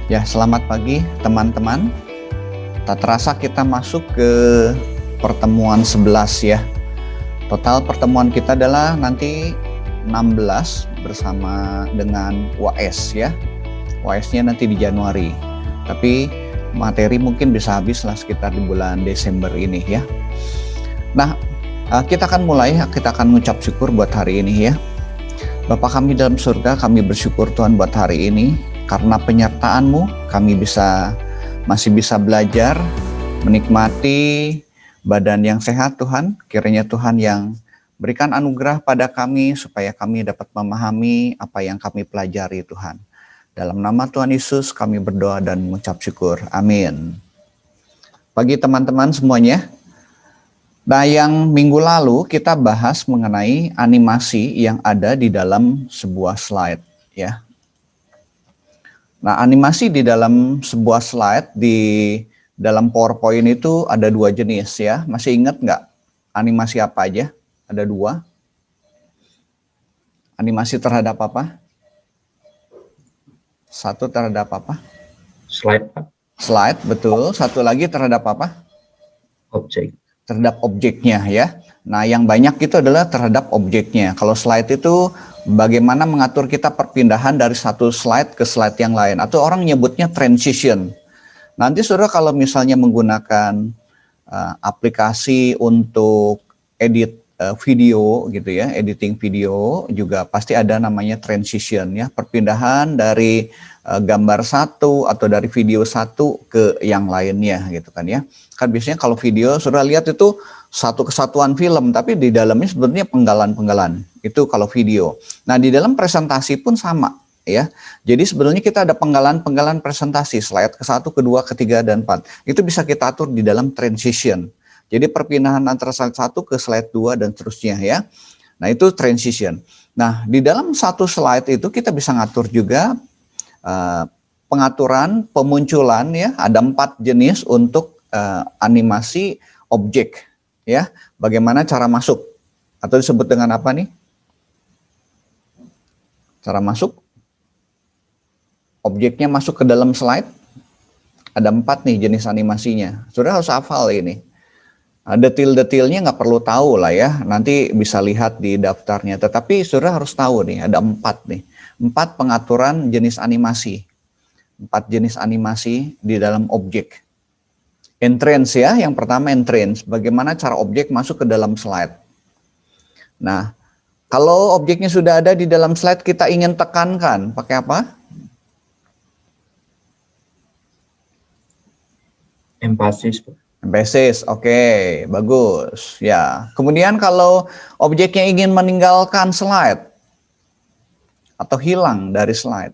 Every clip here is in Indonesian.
Ya, selamat pagi teman-teman. Tak terasa kita masuk ke pertemuan 11 ya. Total pertemuan kita adalah nanti 16 bersama dengan UAS ya. UAS-nya nanti di Januari. Tapi materi mungkin bisa habis lah sekitar di bulan Desember ini ya. Nah, kita akan mulai, kita akan mengucap syukur buat hari ini ya. Bapa kami dalam surga, kami bersyukur Tuhan buat hari ini. Karena penyertaan-Mu, kami masih bisa belajar, menikmati badan yang sehat Tuhan. Kiranya Tuhan yang berikan anugerah pada kami, supaya kami dapat memahami apa yang kami pelajari Tuhan. Dalam nama Tuhan Yesus kami berdoa dan mengucap syukur. Amin. Pagi teman-teman semuanya. Nah, yang minggu lalu kita bahas mengenai animasi yang ada di dalam sebuah slide ya. Nah, animasi di dalam sebuah slide di dalam PowerPoint itu ada 2 jenis ya. Masih ingat nggak animasi apa aja? Ada 2. Animasi terhadap apa? 1 terhadap apa? Slide, Pak. Slide, betul. 1 lagi terhadap apa? Objek. Terhadap objeknya ya. Nah, yang banyak itu adalah terhadap objeknya. Kalau slide itu bagaimana mengatur kita perpindahan dari satu slide ke slide yang lain, atau orang nyebutnya transition. Nanti saudara kalau misalnya menggunakan aplikasi untuk edit video gitu ya, editing video juga pasti ada namanya transition ya, perpindahan dari gambar satu atau dari video satu ke yang lainnya gitu kan ya. Kan biasanya kalau video saudara lihat itu satu kesatuan film, tapi di dalamnya sebenarnya penggalan-penggalan. Itu kalau video. Nah, di dalam presentasi pun sama ya. Jadi sebenarnya kita ada penggalan-penggalan presentasi, slide ke-1, ke-2, ke-3 dan 4. Itu bisa kita atur di dalam transition. Jadi perpindahan antara slide 1 ke slide 2 dan seterusnya ya. Nah, itu transition. Nah, di dalam satu slide itu kita bisa ngatur juga pengaturan pemunculan ya. Ada 4 jenis untuk animasi objek ya. Bagaimana cara masuk, atau disebut dengan apa nih? Cara masuk, objeknya masuk ke dalam slide. Ada 4 nih jenis animasinya. Saudara harus hafal ini. Detail-detailnya nggak perlu tahu lah ya. Nanti bisa lihat di daftarnya. Tetapi saudara harus tahu nih, ada 4 nih. 4 pengaturan jenis animasi. 4 jenis animasi di dalam objek. Entrance ya, yang pertama entrance. Bagaimana cara objek masuk ke dalam slide. Nah, kalau objeknya sudah ada di dalam slide, kita ingin tekankan, pakai apa? Emphasis, Pak. Emphasis, oke, bagus. Ya, kemudian kalau objeknya ingin meninggalkan slide atau hilang dari slide.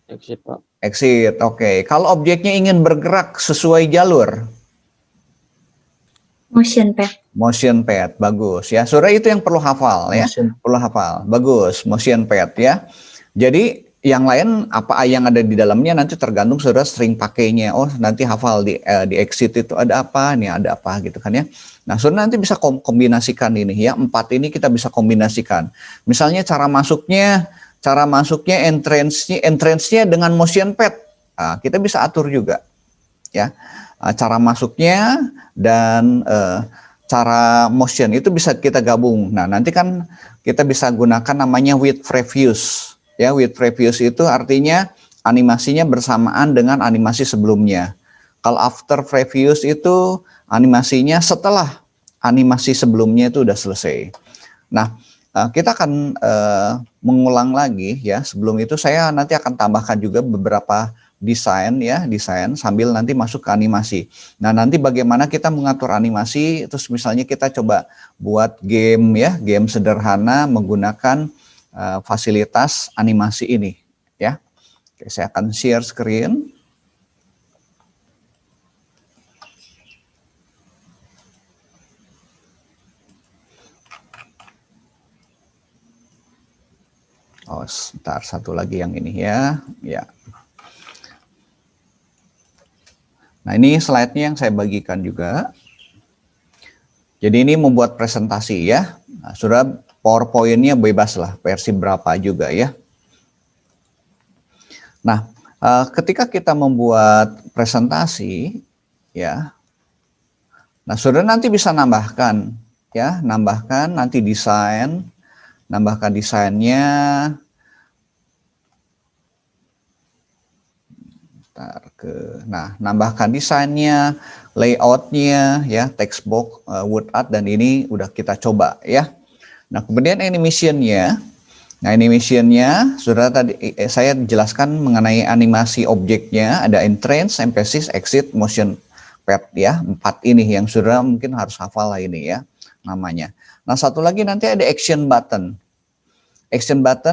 Exit, Pak. Exit, oke. Kalau objeknya ingin bergerak sesuai jalur. Motion pad. Motion pad, bagus ya. Saudara itu yang perlu hafal ya. Perlu hafal, bagus. Motion pad ya. Jadi yang lain apa yang ada di dalamnya nanti tergantung saudara sering pakainya. Oh, nanti hafal di exit itu ada apa, nih ada apa gitu kan ya. Nah, saudara nanti bisa kombinasikan ini ya. 4 ini kita bisa kombinasikan. Misalnya cara masuknya entrance-nya dengan motion pad. Nah, kita bisa atur juga ya. Cara masuknya dan cara motion itu bisa kita gabung. Nah, nanti kan kita bisa gunakan namanya with previews. Ya, with previews itu artinya animasinya bersamaan dengan animasi sebelumnya. Kalau after previews itu animasinya setelah animasi sebelumnya itu udah selesai. Nah, kita akan mengulang lagi ya. Sebelum itu saya nanti akan tambahkan juga beberapa desain sambil nanti masuk ke animasi. Nah, nanti bagaimana kita mengatur animasi, terus misalnya kita coba buat game ya, game sederhana menggunakan fasilitas animasi ini ya. Oke, saya akan share screen. Oh, sebentar, satu lagi yang ini ya. Ya. Nah, ini slide-nya yang saya bagikan juga. Jadi ini membuat presentasi ya. Nah, sudah PowerPoint-nya bebas lah, versi berapa juga ya. Nah, Ketika kita membuat presentasi, ya, nah saudara nanti bisa nambahkan, ya, nambahkan nanti desain, nambahkan desainnya. Nah, nambahkan desainnya, layoutnya, ya, text box, word art, dan ini udah kita coba, ya. Nah, kemudian animationnya. Nah, animationnya sudah tadi saya jelaskan mengenai animasi objeknya, ada entrance, emphasis, exit, motion pad, ya, 4 ini yang sudah mungkin harus hafal lah ini, ya, namanya. Nah, satu lagi nanti ada action button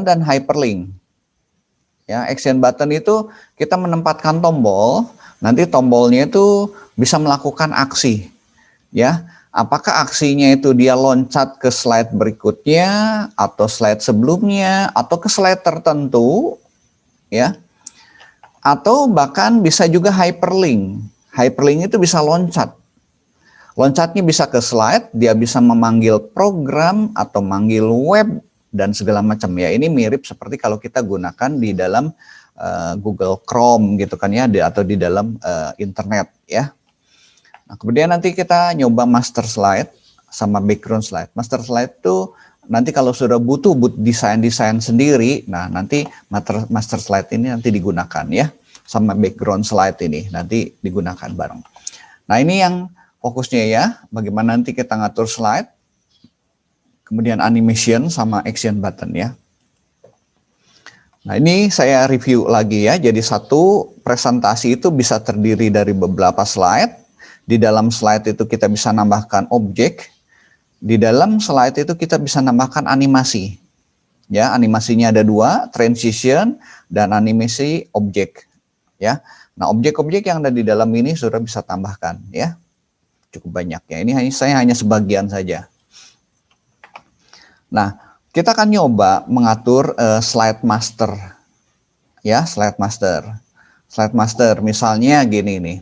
dan hyperlink. Ya, action button itu kita menempatkan tombol, nanti tombolnya itu bisa melakukan aksi, ya. Apakah aksinya itu dia loncat ke slide berikutnya, atau slide sebelumnya, atau ke slide tertentu, ya. Atau bahkan bisa juga hyperlink. Hyperlink itu bisa loncat. Loncatnya bisa ke slide, dia bisa memanggil program atau manggil web dan segala macam, ya. Ini mirip seperti kalau kita gunakan di dalam Google Chrome gitu kan, ya, atau di dalam internet, ya. Nah, kemudian nanti kita nyoba master slide sama background slide. Master slide itu nanti kalau sudah butuh desain-desain sendiri, nah nanti master slide ini nanti digunakan, ya, sama background slide ini nanti digunakan bareng. Nah, ini yang fokusnya, ya, bagaimana nanti kita ngatur slide, kemudian animation sama action button, ya. Nah, ini saya review lagi, ya. Jadi satu presentasi itu bisa terdiri dari beberapa slide. Di dalam slide itu kita bisa nambahkan objek. Di dalam slide itu kita bisa nambahkan animasi. Ya, animasinya ada 2, transition dan animasi objek. Ya. Nah, objek-objek yang ada di dalam ini sudah bisa tambahkan, ya. Cukup banyak, ya. Ini saya hanya sebagian saja. Nah, kita akan nyoba mengatur slide master. Ya, slide master. Slide master misalnya gini nih.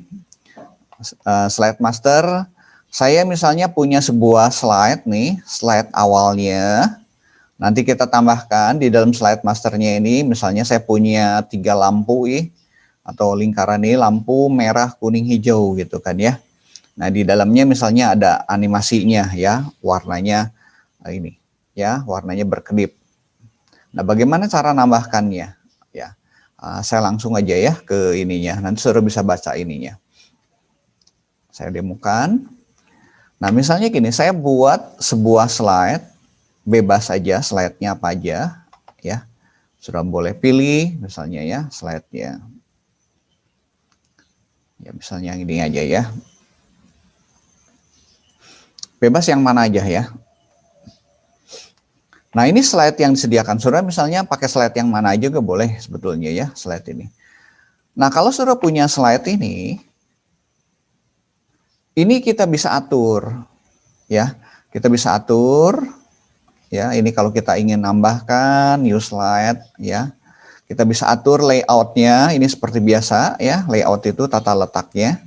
Slide master, saya misalnya punya sebuah slide nih, slide awalnya. Nanti kita tambahkan di dalam slide masternya ini, misalnya saya punya 3 lampu atau lingkaran ini, lampu merah, kuning, hijau gitu kan, ya. Nah, di dalamnya misalnya ada animasinya, ya, warnanya ini, ya, warnanya berkedip. Nah, bagaimana cara nambahkannya? Ya, saya langsung aja, ya, ke ininya. Nanti saudara bisa baca ininya. Saya demokan. Nah, misalnya gini, saya buat sebuah slide, bebas aja slide-nya apa aja, ya. Sudah boleh pilih misalnya, ya, slide-nya. Ya, misalnya yang ini aja, ya. Bebas yang mana aja, ya. Nah, ini slide yang disediakan. Saudara misalnya pakai slide yang mana aja juga boleh sebetulnya, ya, slide ini. Nah, kalau saudara punya slide ini kita bisa atur, ya. Kita bisa atur, ya. Ini kalau kita ingin nambahkan new slide, ya. Kita bisa atur layoutnya. Ini seperti biasa, ya. Layout itu tata letaknya.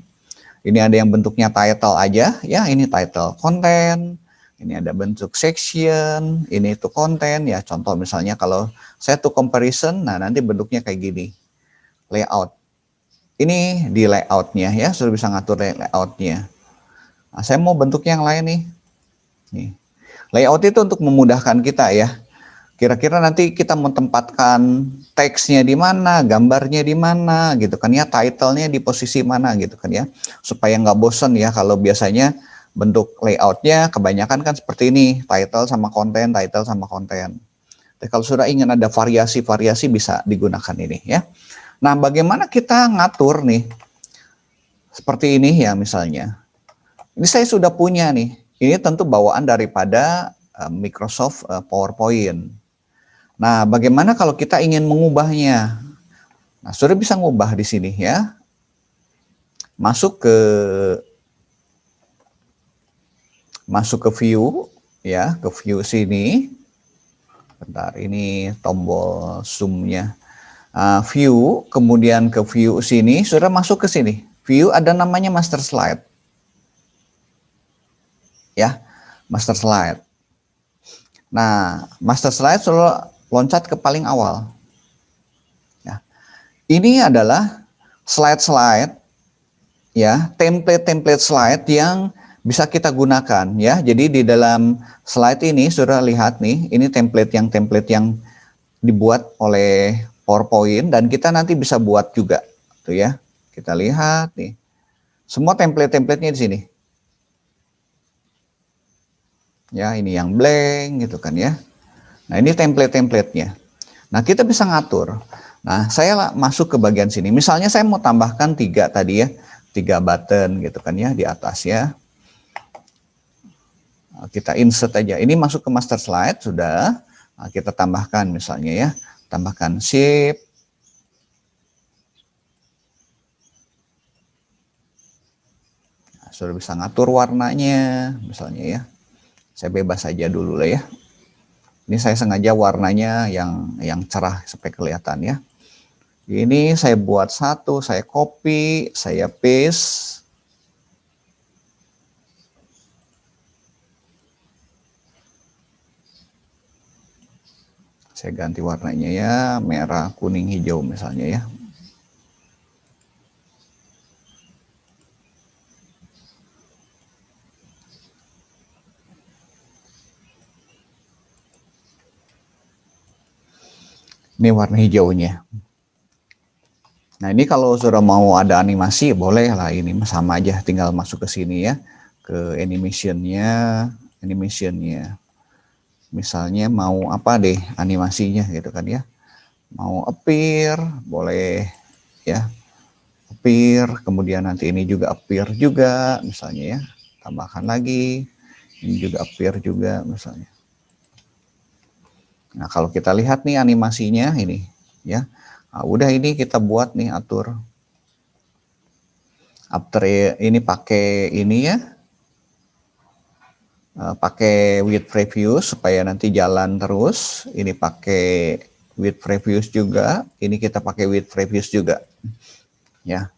Ini ada yang bentuknya title aja, ya. Ini title, konten. Ini ada bentuk section. Ini itu konten, ya. Contoh misalnya kalau saya to comparison, nah nanti bentuknya kayak gini, layout. Ini di layoutnya, ya. Sudah bisa ngatur layoutnya. Nah, saya mau bentuk yang lain nih. Layout itu untuk memudahkan kita, ya. Kira-kira nanti kita mau tempatkan teksnya di mana, gambarnya di mana, gitu kan, ya. Title-nya di posisi mana, gitu kan, ya. Supaya nggak bosen, ya. Kalau biasanya bentuk layoutnya kebanyakan kan seperti ini, title sama konten, title sama konten. Tapi kalau sudah ingin ada variasi-variasi bisa digunakan ini, ya. Nah, bagaimana kita ngatur nih? Seperti ini, ya, misalnya. Ini saya sudah punya nih. Ini tentu bawaan daripada Microsoft PowerPoint. Nah, bagaimana kalau kita ingin mengubahnya? Nah, sudah bisa ngubah di sini, ya. Masuk ke view, ya, ke view sini. Bentar, ini tombol zoom-nya. View, kemudian ke view sini, sudah masuk ke sini. View ada namanya master slide. Ya, master slide. Nah, master slide selalu loncat ke paling awal. Ya. Ini adalah slide-slide ya, template-template slide yang bisa kita gunakan ya. Jadi di dalam slide ini sudah lihat nih, ini template yang dibuat oleh PowerPoint dan kita nanti bisa buat juga tuh ya. Kita lihat nih. Semua template-templatenya di sini. Ya, ini yang blank gitu kan ya. Nah, ini template-templatenya. Nah, kita bisa ngatur. Nah, saya masuk ke bagian sini. Misalnya saya mau tambahkan 3 tadi ya. 3 button gitu kan ya di atas ya. Nah, kita insert aja. Ini masuk ke master slide sudah. Nah, kita tambahkan misalnya ya. Tambahkan shape. Nah, sudah bisa ngatur warnanya misalnya ya. Saya bebas saja dulu lah ya. Ini saya sengaja warnanya yang cerah supaya kelihatan ya. Ini saya buat satu, saya copy, saya paste. Saya ganti warnanya ya, merah, kuning, hijau misalnya ya. Ini warna hijaunya. Nah, ini kalau sudah mau ada animasi boleh lah, ini sama aja, tinggal masuk ke sini ya, ke animationnya. Misalnya mau apa deh animasinya gitu kan ya. Mau appear boleh ya. Appear, kemudian nanti ini juga appear juga misalnya ya. Tambahkan lagi. Ini juga appear juga misalnya. Nah, kalau kita lihat nih animasinya ini ya. Nah, udah ini kita buat nih atur. After ini pakai ini ya. Pakai with previous supaya nanti jalan terus. Ini pakai with previous juga. Ini kita pakai with previous juga. Ya.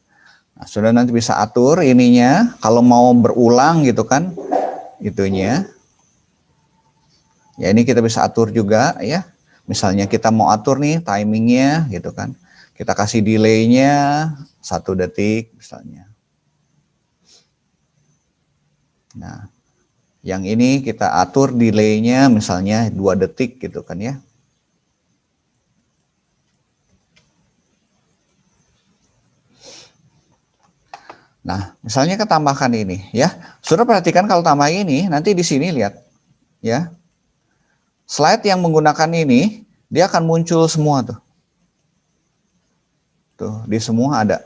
Nah, sudah nanti bisa atur ininya. Kalau mau berulang gitu kan. Itunya. Ya, ini kita bisa atur juga ya. Misalnya kita mau atur nih timingnya gitu kan. Kita kasih delaynya 1 detik misalnya. Nah, yang ini kita atur delaynya misalnya 2 detik gitu kan ya. Nah, misalnya kita tambahkan ini ya. Sudah perhatikan kalau tambah ini nanti di sini lihat ya. Slide yang menggunakan ini, dia akan muncul semua tuh. Tuh, di semua ada.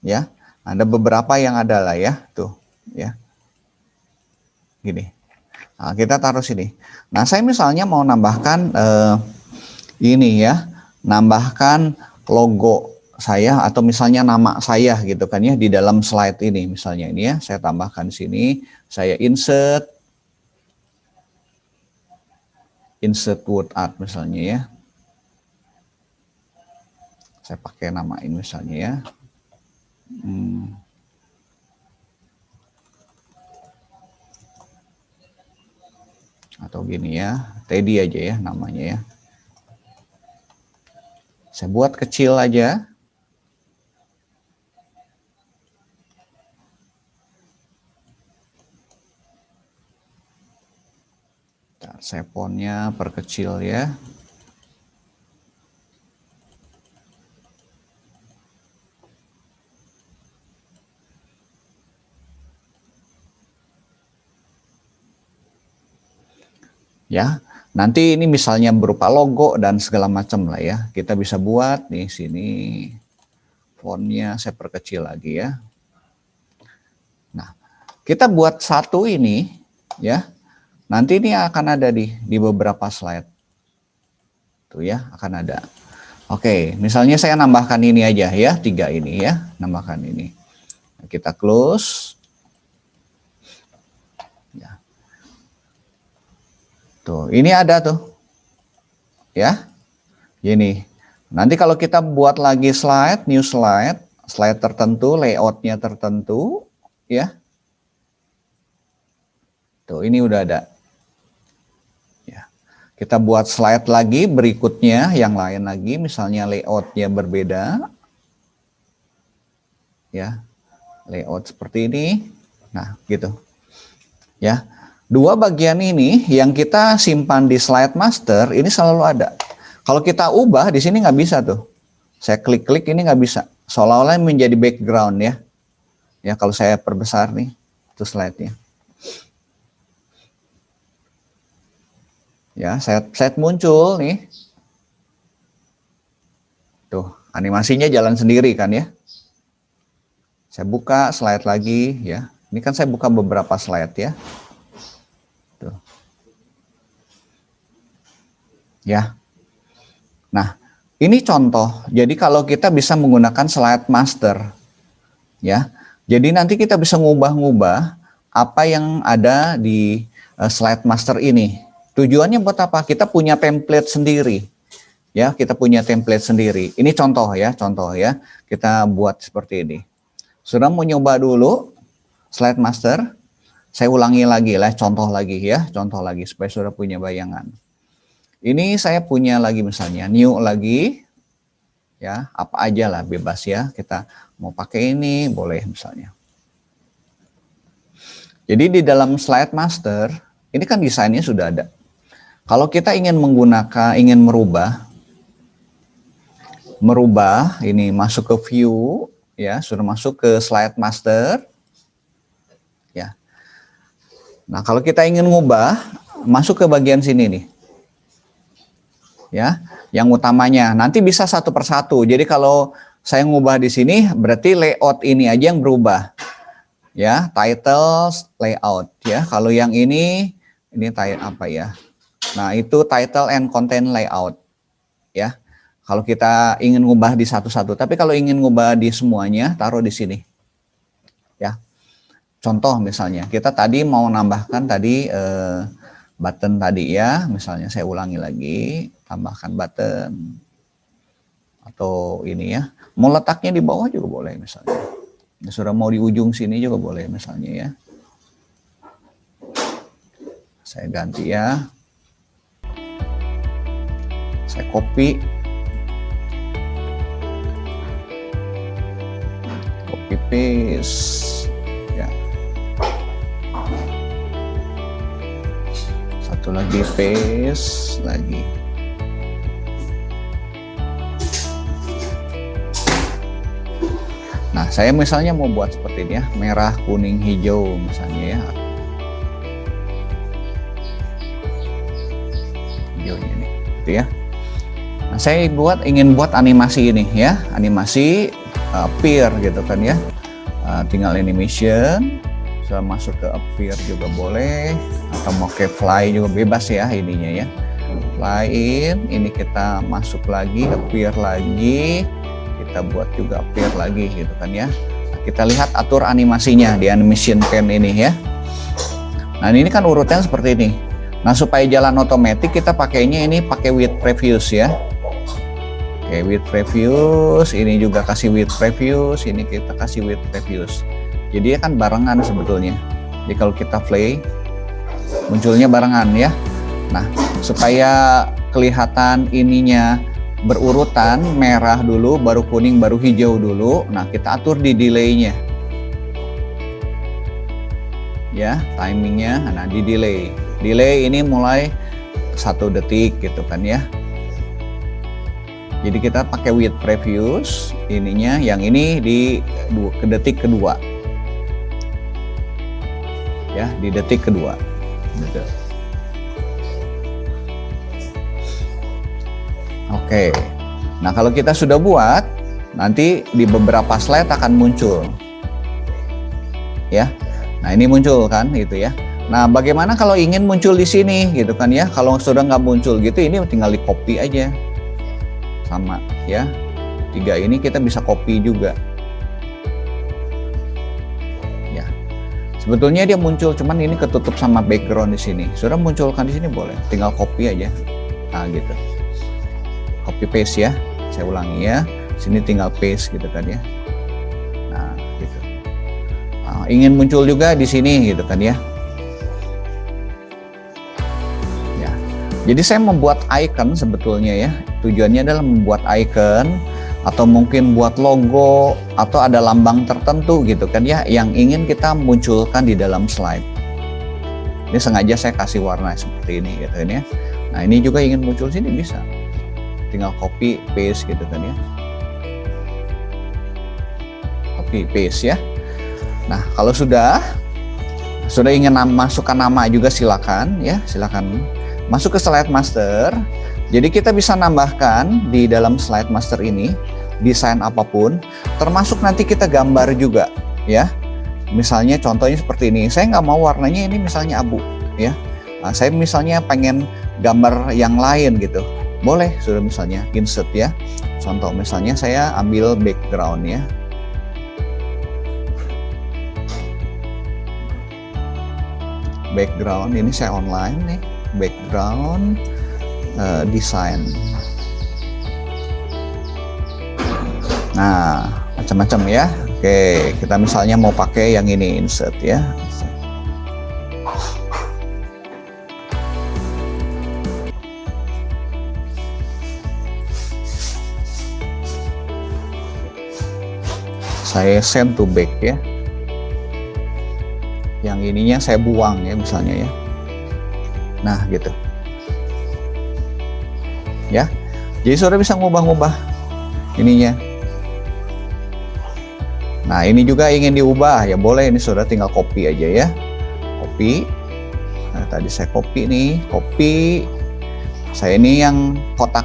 Ya, ada beberapa yang ada lah ya, tuh, ya. Gini. Nah, kita taruh sini. Nah, saya misalnya mau nambahkan ini ya, nambahkan logo saya atau misalnya nama saya gitu kan ya di dalam slide ini misalnya ini ya, saya tambahkan sini, saya insert word art misalnya ya. Saya pakai namain misalnya ya. Atau gini ya, Teddy aja ya namanya ya. Saya buat kecil aja. Saya fontnya perkecil ya. Ya, nanti ini misalnya berupa logo dan segala macam lah ya. Kita bisa buat nih sini fontnya saya perkecil lagi ya. Nah, kita buat satu ini ya. Nanti ini akan ada di beberapa slide. Tuh ya, akan ada. Oke, misalnya saya nambahkan ini aja ya, 3 ini ya, nambahkan ini. Kita close. Ya. Tuh, ini ada tuh. Ya. Gini. Nanti kalau kita buat lagi slide, new slide, slide tertentu, layoutnya tertentu, ya. Tuh, ini udah ada. Ya. Kita buat slide lagi berikutnya, yang lain lagi, misalnya layoutnya berbeda. Ya, layout seperti ini. Nah, gitu. Ya, dua bagian ini yang kita simpan di slide master ini selalu ada. Kalau kita ubah di sini nggak bisa tuh. Saya klik-klik ini nggak bisa. Seolah-olah menjadi background ya. Ya, kalau saya perbesar nih, itu slide-nya. Ya, set muncul nih. Tuh, animasinya jalan sendiri kan ya. Saya buka slide lagi ya. Ini kan saya buka beberapa slide ya. Tuh. Ya. Nah, ini contoh. Jadi kalau kita bisa menggunakan slide master ya. Jadi nanti kita bisa ngubah-ngubah apa yang ada di slide master ini. Tujuannya buat apa? Kita punya template sendiri. Ya, kita punya template sendiri. Ini contoh ya. Kita buat seperti ini. Sudah mau nyoba dulu slide master? Saya ulangi lagi lah, contoh lagi supaya sudah punya bayangan. Ini saya punya lagi misalnya new lagi. Ya, apa aja lah bebas ya. Kita mau pakai ini boleh misalnya. Jadi di dalam slide master ini kan desainnya sudah ada. Kalau kita ingin merubah ini masuk ke view ya, sudah masuk ke slide master ya. Nah, kalau kita ingin ngubah masuk ke bagian sini nih. Ya, yang utamanya nanti bisa satu persatu. Jadi kalau saya ngubah di sini berarti layout ini aja yang berubah. Ya, titles, layout ya. Kalau yang ini apa ya? Nah, itu title and content layout. Ya. Kalau kita ingin ngubah di satu-satu, tapi kalau ingin ngubah di semuanya, taruh di sini. Ya. Contoh misalnya, kita tadi mau nambahkan tadi button tadi ya, misalnya saya ulangi lagi, tambahkan button. Atau ini ya, mau letaknya di bawah juga boleh misalnya. Sudah mau di ujung sini juga boleh misalnya ya. Saya ganti ya. Saya copy paste ya. Satu lagi paste lagi. Nah, saya misalnya mau buat seperti ini ya, merah, kuning, hijau misalnya ya. Hijaunya nih, gitu ya. Nah, saya ingin buat animasi ini ya, animasi appear gitu kan ya. Tinggal animation, sudah masuk ke appear juga boleh, atau mau ke fly juga bebas ya ininya ya. Fly in, ini kita masuk lagi, appear lagi, kita buat juga appear lagi gitu kan ya. Nah, kita lihat atur animasinya di animation pane ini ya. Nah, ini kan urutnya seperti ini. Nah, supaya jalan otomatis kita pakainya ini pakai with previews ya. Oke, with previews, ini juga kasih with previews, ini kita kasih with previews. Jadi ya kan barengan sebetulnya. Jadi kalau kita play, munculnya barengan ya. Nah, supaya kelihatan ininya berurutan, merah dulu, baru kuning, baru hijau dulu. Nah, kita atur di delay-nya. Ya, timingnya, nah di delay. Delay ini mulai 1 detik gitu kan ya. Jadi kita pakai with previews, ininya yang ini di detik kedua. Ya, di detik kedua. Gitu. Oke. Nah, kalau kita sudah buat, nanti di beberapa slide akan muncul. Ya. Nah, ini muncul kan gitu ya. Nah, bagaimana kalau ingin muncul di sini gitu kan ya? Kalau sudah nggak muncul gitu, ini tinggal di copy aja. Sama ya, 3 ini kita bisa copy juga ya. Sebetulnya dia muncul, cuman ini ketutup sama background di sini. Sudah munculkan di sini boleh, tinggal copy aja. Nah gitu, copy paste ya. Saya ulangi ya, sini tinggal paste gitu kan ya. Nah gitu. Nah, ingin muncul juga di sini gitu kan ya. Jadi saya membuat icon sebetulnya ya, tujuannya adalah membuat icon atau mungkin buat logo atau ada lambang tertentu gitu kan ya yang ingin kita munculkan di dalam slide. Ini sengaja saya kasih warna seperti ini gitu kan ya. Nah ini juga ingin muncul sini bisa, tinggal copy paste gitu kan ya, copy paste ya. Nah kalau sudah ingin masukkan nama juga silakan ya, silakan masuk ke slide master. Jadi kita bisa nambahkan di dalam slide master ini desain apapun, termasuk nanti kita gambar juga ya. Misalnya contohnya seperti ini, saya nggak mau warnanya ini misalnya abu ya. Nah, saya misalnya pengen gambar yang lain gitu, boleh sudah misalnya insert ya. Contoh misalnya saya ambil background ya. Background ini saya online nih, background desain. Nah macam-macam ya. Oke, kita misalnya mau pakai yang ini, insert ya. Saya send to back ya. Yang ininya saya buang ya misalnya ya. Nah gitu ya. Jadi saudara bisa ngubah-ngubah ininya. Nah ini juga ingin diubah ya, boleh ini saudara tinggal copy aja ya, copy. Nah tadi saya copy nih, copy. Saya ini yang kotak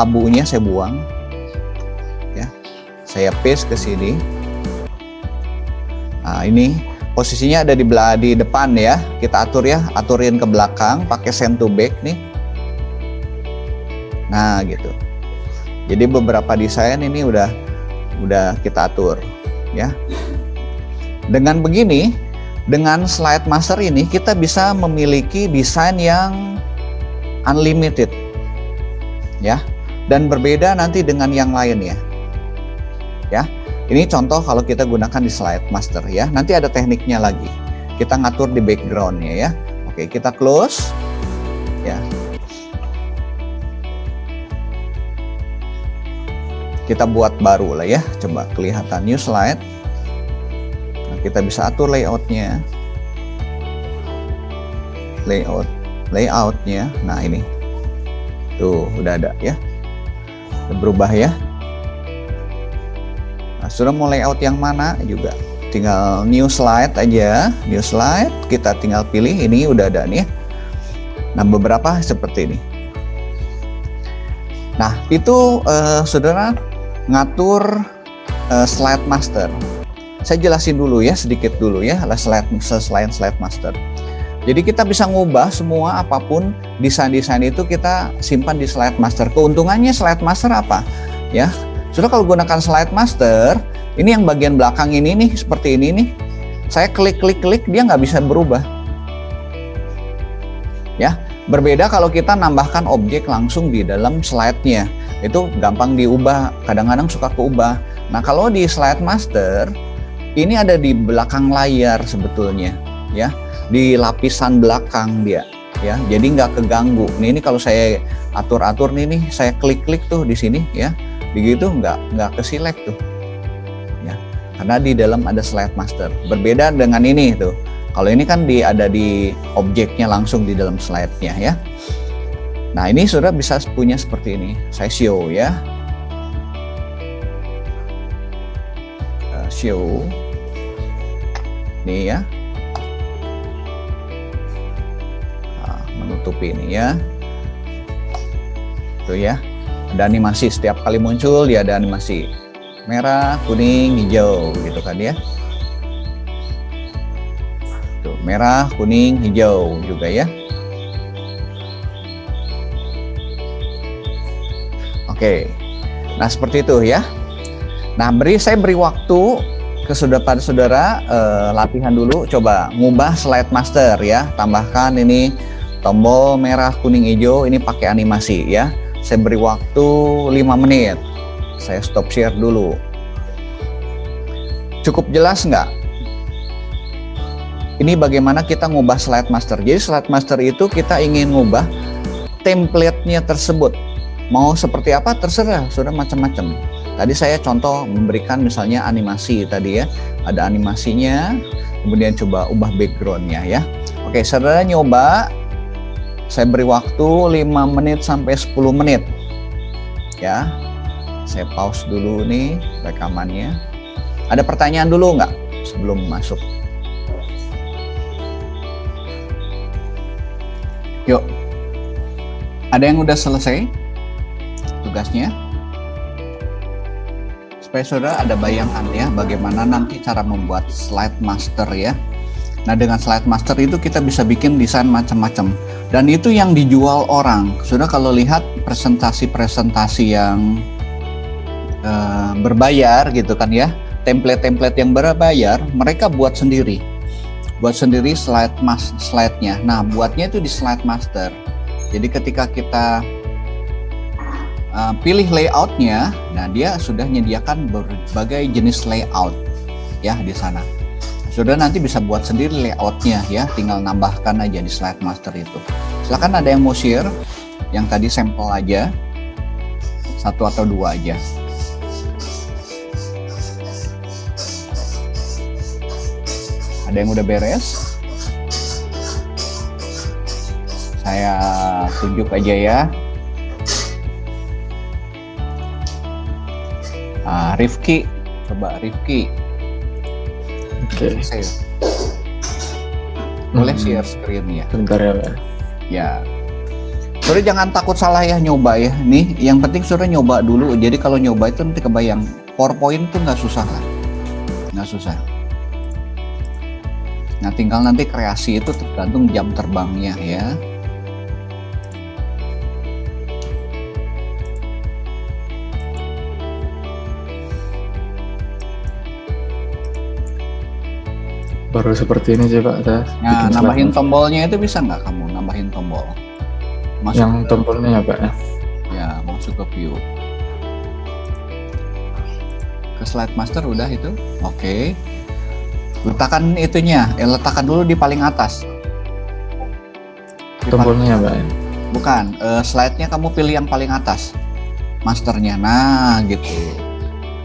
abunya saya buang ya, saya paste ke sini. Nah ini posisinya ada di depan ya, kita atur ya, aturin ke belakang pakai send to back nih. Nah gitu. Jadi beberapa desain ini udah kita atur ya. Dengan begini, dengan slide master ini kita bisa memiliki desain yang unlimited ya, dan berbeda nanti dengan yang lain ya. Ya. Ini contoh kalau kita gunakan di slide master ya. Nanti ada tekniknya lagi. Kita ngatur di backgroundnya ya. Oke, kita close ya. Kita buat baru lah ya. Coba kelihatan new slide. Nah, kita bisa atur layoutnya. Layoutnya. Nah ini. Tuh udah ada ya. Udah berubah ya. Nah, sudah mau layout yang mana juga tinggal new slide aja, new slide kita tinggal pilih, ini udah ada nih ya. Nah beberapa seperti ini. Nah itu saudara ngatur slide master. Saya jelasin dulu ya, sedikit dulu ya selain slide master. Jadi kita bisa ngubah semua apapun desain-desain itu kita simpan di slide master. Keuntungannya slide master apa ya? Sudah kalau gunakan slide master, ini yang bagian belakang ini nih, seperti ini nih. Saya klik, dia nggak bisa berubah. Ya, berbeda kalau kita nambahkan objek langsung di dalam slide-nya. Itu gampang diubah, kadang-kadang suka keubah. Nah, kalau di slide master, ini ada di belakang layar sebetulnya. Ya, di lapisan belakang dia. Ya, jadi nggak keganggu. Ini kalau saya atur-atur nih, saya klik tuh di sini ya. Begitu nggak ke select tuh ya, karena di dalam ada slide master. Berbeda dengan ini tuh, kalau ini kan ada di objeknya langsung di dalam slide-nya ya. Nah ini sudah bisa punya seperti ini, saya show ya, show ini ya. Nah, menutupi ini ya, tuh ya. Ada animasi, setiap kali muncul dia ada animasi merah, kuning, hijau gitu kan ya. Tuh, merah, kuning, hijau juga ya. Oke. Nah, seperti itu ya. Nah, saya beri waktu ke saudara latihan dulu, coba ngubah slide master ya. Tambahkan ini tombol merah, kuning, hijau, ini pakai animasi ya. Saya beri waktu 5 menit. Saya stop share dulu. Cukup jelas nggak? Ini bagaimana kita ngubah slide master. Jadi slide master itu kita ingin ngubah template-nya tersebut. Mau seperti apa terserah, sudah macam-macam. Tadi saya contoh memberikan misalnya animasi tadi ya, ada animasinya, kemudian coba ubah background-nya ya. Oke, saudara nyoba, saya beri waktu 5 menit sampai 10 menit ya. Saya pause dulu nih rekamannya. Ada pertanyaan dulu nggak sebelum masuk? Yuk, ada yang udah selesai tugasnya? Supaya saudara ada bayangan ya bagaimana nanti cara membuat slide master ya. Nah, dengan slide master itu kita bisa bikin desain macam-macam, dan itu yang dijual orang. Saudara kalau lihat presentasi-presentasi yang berbayar gitu kan ya, template-template yang berbayar mereka buat sendiri slide-nya. Nah, buatnya itu di slide master. Jadi ketika kita pilih layoutnya, nah dia sudah menyediakan berbagai jenis layout ya di sana. Sudah nanti bisa buat sendiri layoutnya ya, tinggal nambahkan aja di slide master itu. Silakan, ada yang mau share yang tadi sampel aja, 1 atau 2 aja. Ada yang udah beres? Saya tunjuk aja ya. Rifki, coba Rifki. Oke. Boleh share screen ya. Bentar ya, Pak. Ya. Saudara jangan takut salah ya nyoba ya. Nih, yang penting saudara nyoba dulu. Jadi kalau nyoba itu nanti kebayang. PowerPoint itu nggak susah lah. Nggak susah. Nah, tinggal nanti kreasi itu tergantung jam terbangnya ya. Baru seperti ini sih, Pak. Nah, nambahin tombolnya itu bisa nggak kamu nambahin tombol? Masuk yang tombolnya ya, Pak ya. Ya, masuk ke view. Ke slide master udah itu. Oke. Letakkan itunya, letakkan dulu di paling atas. Tombolnya ya, Pak ya. Bukan, slide-nya kamu pilih yang paling atas. Masternya, nah gitu.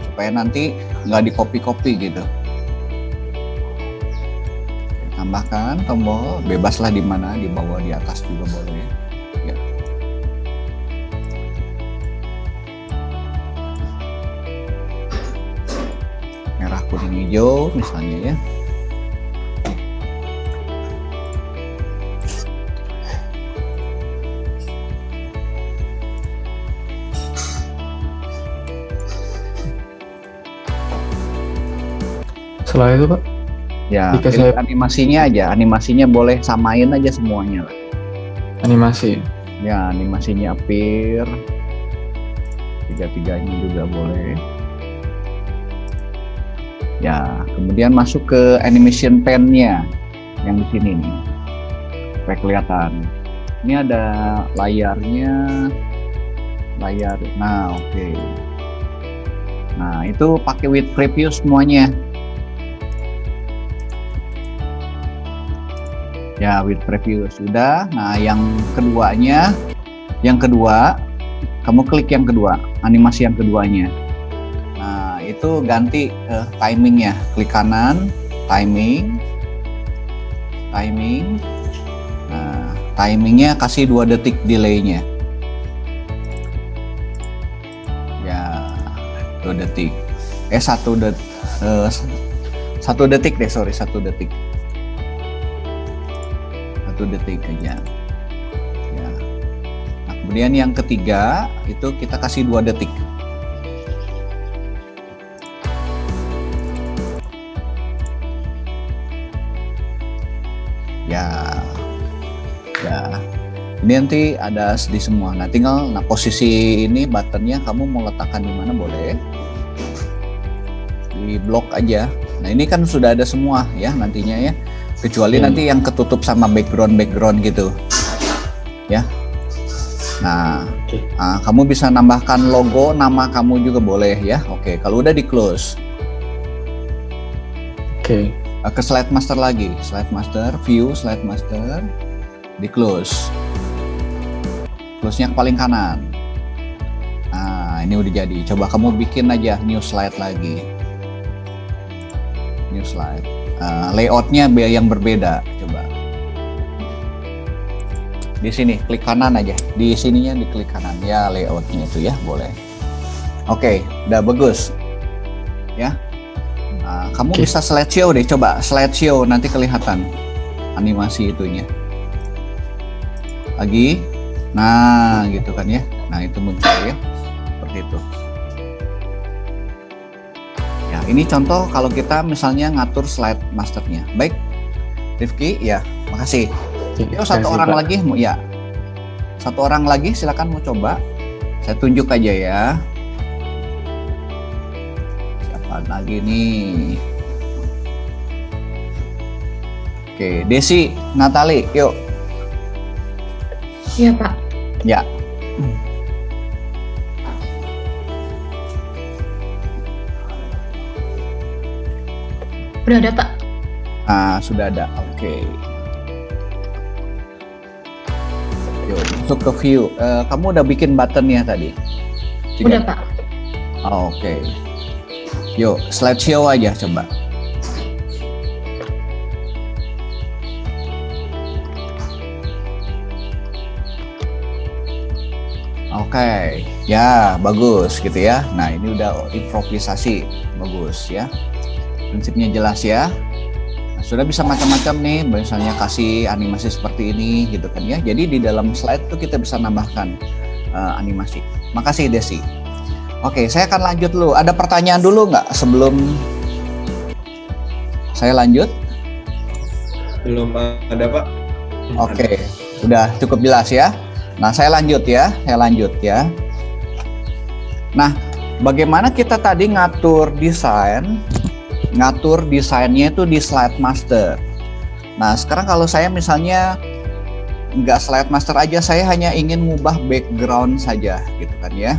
Supaya nanti nggak di-copy-copy gitu. Tambahkan tombol, bebaslah di mana, di bawah, di atas juga boleh. Ya. Merah, kuning, hijau misalnya ya. Setelah itu, Pak, Ya, jika pilih saya animasinya aja, animasinya boleh samain aja semuanya lah. animasi, Ya, animasinya appear, tiga-tiganya juga boleh. Ya, kemudian masuk ke animation pen-nya yang di sini nih, supaya kelihatan. Ini ada layarnya, nah oke. Nah, itu pakai with preview semuanya. Ya, with preview sudah. Nah, yang kedua, kamu klik yang kedua, animasi yang keduanya. Nah, itu ganti timingnya, klik kanan, timing. Nah, timingnya kasih 2 detik delaynya. Ya, 2 detik. 1 detik deh, sorry, 1 detik. 1 detik aja ya. Nah, kemudian yang ketiga itu kita kasih 2 detik ya. Ini nanti ada di semua. Nah, tinggal posisi ini buttonnya kamu mau letakkan di mana boleh, di blok aja. Nah, ini kan sudah ada semua ya nantinya ya, kecuali nanti yang ketutup sama background gitu ya. Nah, nah, kamu bisa nambahkan logo, nama kamu juga boleh ya. Oke, kalau udah di close. Oke. Ke slide master lagi, slide master, view, slide master, di close. plusnya ke paling kanan. Nah, ini udah jadi. Coba kamu bikin aja new slide lagi. New slide. Layoutnya yang berbeda. Coba. Di sini klik kanan aja. Di sininya diklik kanan. Ya, layoutnya itu ya, boleh. Oke, udah bagus. Ya. Kamu bisa slideshow deh. Coba slideshow, nanti kelihatan animasi itunya. Lagi. Nah, gitu kan ya. Nah, itu muncul ya. Seperti itu. Ya, ini contoh kalau kita misalnya ngatur slide masternya. Baik, Rifki, ya, makasih. Yuk, satu orang lagi, ya. Satu orang lagi, silakan mau coba. Saya tunjuk aja ya. Siapa lagi nih? Oke, Desi, Natali, yuk. Iya, Pak. Ya. Udah ada, Pak. Sudah ada. Oke. Yuk, masuk ke view. Kamu udah bikin buttonnya tadi? Udah, Pak. Oke. Yuk, slideshow aja coba. Oke, ya bagus gitu ya. Nah, ini udah improvisasi, bagus ya. Prinsipnya jelas ya. Nah, sudah bisa macam-macam nih, misalnya kasih animasi seperti ini gitu kan ya. Jadi di dalam slide tuh kita bisa nambahkan animasi. Makasih Desi. Oke, saya akan lanjut dulu. Ada pertanyaan dulu nggak sebelum saya lanjut? Belum ada, Pak. Oke, udah cukup jelas ya. Nah, saya lanjut ya. Nah, bagaimana kita tadi ngatur desainnya itu di slide master. Nah, sekarang kalau saya misalnya nggak slide master aja, saya hanya ingin mengubah background saja, gitu kan ya.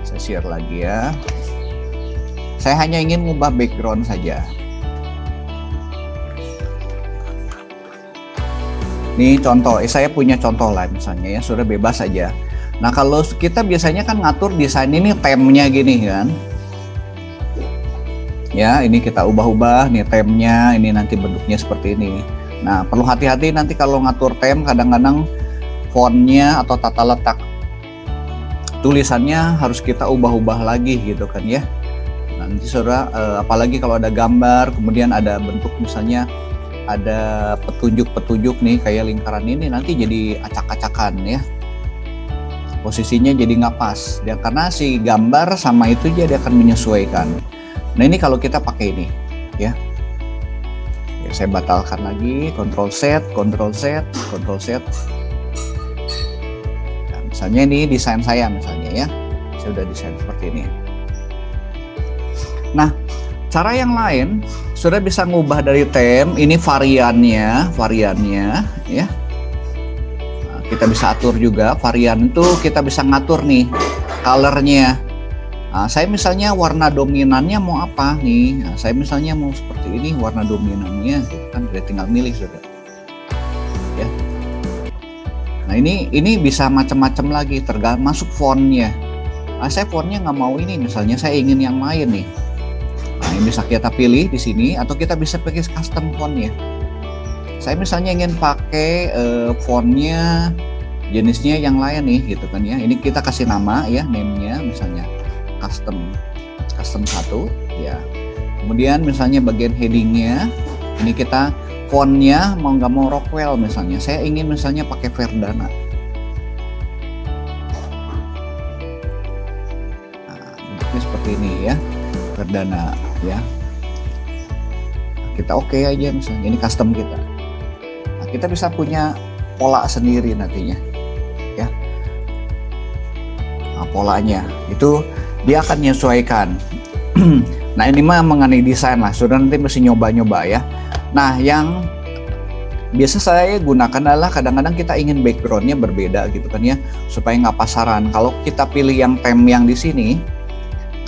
Saya share lagi ya. Saya hanya ingin mengubah background saja. Ini contoh, saya punya contoh lah misalnya ya, sudah bebas aja. Nah, kalau kita biasanya kan ngatur desain ini temnya gini kan. Ya, ini kita ubah-ubah nih temnya, ini nanti bentuknya seperti ini. Nah, perlu hati-hati nanti kalau ngatur tem, kadang-kadang fontnya atau tata letak tulisannya harus kita ubah-ubah lagi gitu kan ya. Nanti saudara, apalagi kalau ada gambar, kemudian ada bentuk misalnya ada petunjuk-petunjuk nih kayak lingkaran ini, nanti jadi acak-acakan ya. Posisinya jadi nggak pas. Ya, karena si gambar sama itu dia akan menyesuaikan. Nah, ini kalau kita pakai ini ya. Ya, saya batalkan lagi, Ctrl Z. Nah, misalnya ini desain saya misalnya ya. Saya udah desain seperti ini. Nah, cara yang lain sudah bisa ngubah dari tem, ini variannya ya. Nah, kita bisa atur juga varian itu, kita bisa ngatur nih colornya. Nah, saya misalnya warna dominannya mau apa nih? Nah, saya misalnya mau seperti ini warna dominannya, gitu kan, udah tinggal milih sudah. Ya. Nah, ini bisa macam-macam lagi, termasuk fontnya. Nah, saya fontnya nggak mau ini, misalnya saya ingin yang lain nih. Nah, ini bisa kita pilih di sini, atau kita bisa pakai custom fontnya. Saya misalnya ingin pakai fontnya jenisnya yang lain nih, gitu kan ya. Ini kita kasih nama ya, name-nya misalnya custom 1 ya. Kemudian misalnya bagian headingnya, ini kita fontnya mau nggak mau Rockwell misalnya. Saya ingin misalnya pakai Verdana. Nah, bentuknya seperti ini ya. Verdana ya. Kita oke aja misalnya, ini custom kita. Nah, kita bisa punya pola sendiri nantinya ya. Nah, polanya itu dia akan menyesuaikan. Nah, ini mah mengenai desain lah, sudah nanti mesti nyoba-nyoba ya. Nah, yang biasa saya gunakan adalah kadang-kadang kita ingin backgroundnya berbeda gitu kan ya, supaya nggak pasaran. Kalau kita pilih yang tem yang di sini,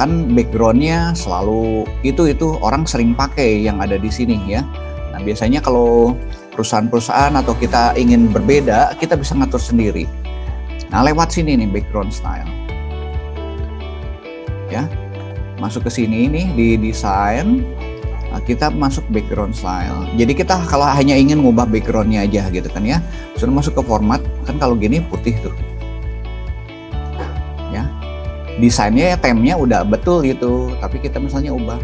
kan backgroundnya selalu itu orang sering pakai yang ada di sini ya. Nah, biasanya kalau perusahaan-perusahaan atau kita ingin berbeda, kita bisa ngatur sendiri. Nah, lewat sini nih background style. Ya. Masuk ke sini nih di desain. Nah, kita masuk background style. Jadi kita kalau hanya ingin ngubah backgroundnya aja gitu kan ya, sudah masuk ke format, kan kalau gini putih tuh. Ya, desainnya ya temnya udah betul gitu, tapi kita misalnya ubah.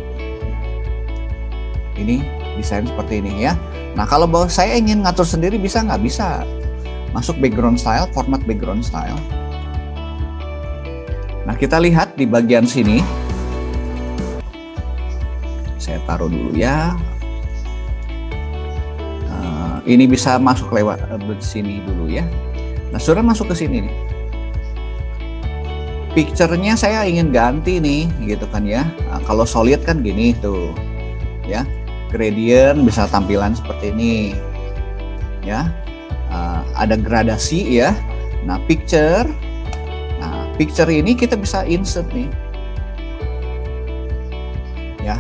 Ini desain seperti ini ya. Nah kalau saya ingin ngatur sendiri bisa nggak? Bisa. Masuk background style, format background style. Nah kita lihat di bagian sini. Saya taruh dulu ya. Ini bisa masuk lewat sini dulu ya. Nah sudah masuk ke sini nih. Picture-nya saya ingin ganti nih, gitu kan ya. Nah, kalau solid kan gini tuh, ya. Gradient bisa tampilan seperti ini, ya. Ada gradasi ya. Nah picture ini kita bisa insert nih, ya.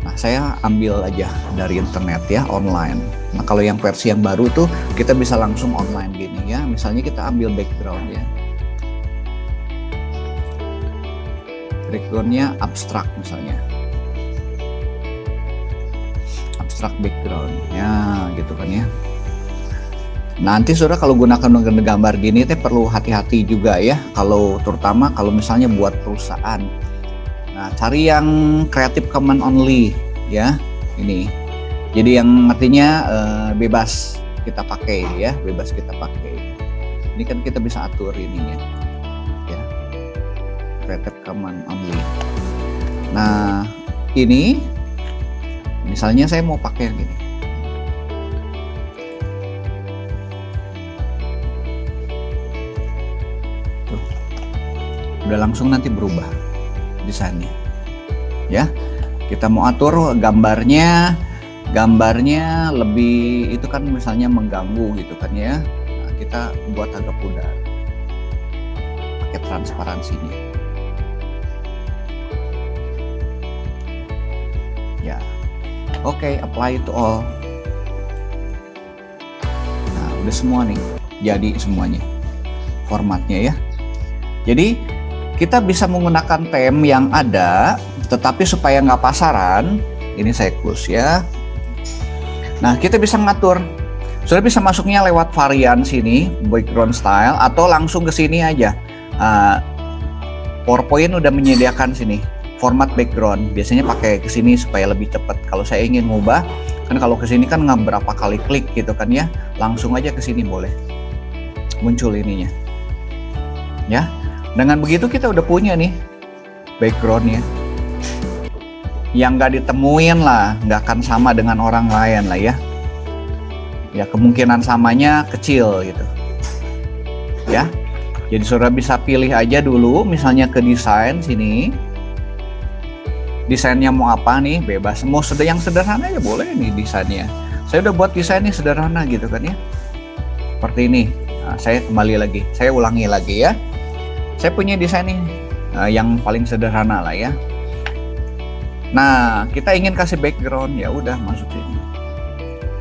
Nah, saya ambil aja dari internet ya, online. Nah, kalau yang versi yang baru tuh kita bisa langsung online gini ya. Misalnya kita ambil background ya. Backgroundnya abstrak misalnya. Abstrak background. Ya, gitu kan ya. Nanti saudara kalau gunakan gambar gini teh perlu hati-hati juga ya. Kalau terutama kalau misalnya buat perusahaan. Nah, cari yang Creative Commons only ya, ini. Jadi yang artinya bebas kita pakai ya, bebas kita pakai. Ini kan kita bisa atur ininya, ya. Creative Commons only. Nah, ini misalnya saya mau pakai yang gini. Tuh. Udah langsung nanti berubah desainnya, ya. Kita mau atur gambarnya lebih itu kan misalnya mengganggu gitu kan ya. Nah, kita buat agak pudar, pakai transparansinya, ya. Oke, apply to all. Nah, udah semua nih, jadi semuanya formatnya ya. Jadi kita bisa menggunakan theme yang ada, tetapi supaya nggak pasaran, ini saya close ya. Nah, kita bisa ngatur. Sudah bisa masuknya lewat varian sini, background style, atau langsung ke sini aja. PowerPoint udah menyediakan sini, format background. Biasanya pakai ke sini supaya lebih cepat. Kalau saya ingin ngubah, kan kalau ke sini kan nggak berapa kali klik gitu kan ya. Langsung aja ke sini boleh. Muncul ininya. Ya. Dengan begitu kita udah punya nih backgroundnya, yang nggak ditemuin lah, nggak akan sama dengan orang lain lah ya. Ya kemungkinan samanya kecil gitu, ya. Jadi saudara bisa pilih aja dulu, misalnya ke desain sini, desainnya mau apa nih, bebas. Mau yang sederhana ya boleh nih desainnya. Saya udah buat desain nih sederhana gitu kan ya, seperti ini. Nah, saya kembali lagi, saya ulangi lagi ya. Saya punya desain nih yang paling sederhana lah ya. Nah, kita ingin kasih background, ya udah masuk sini.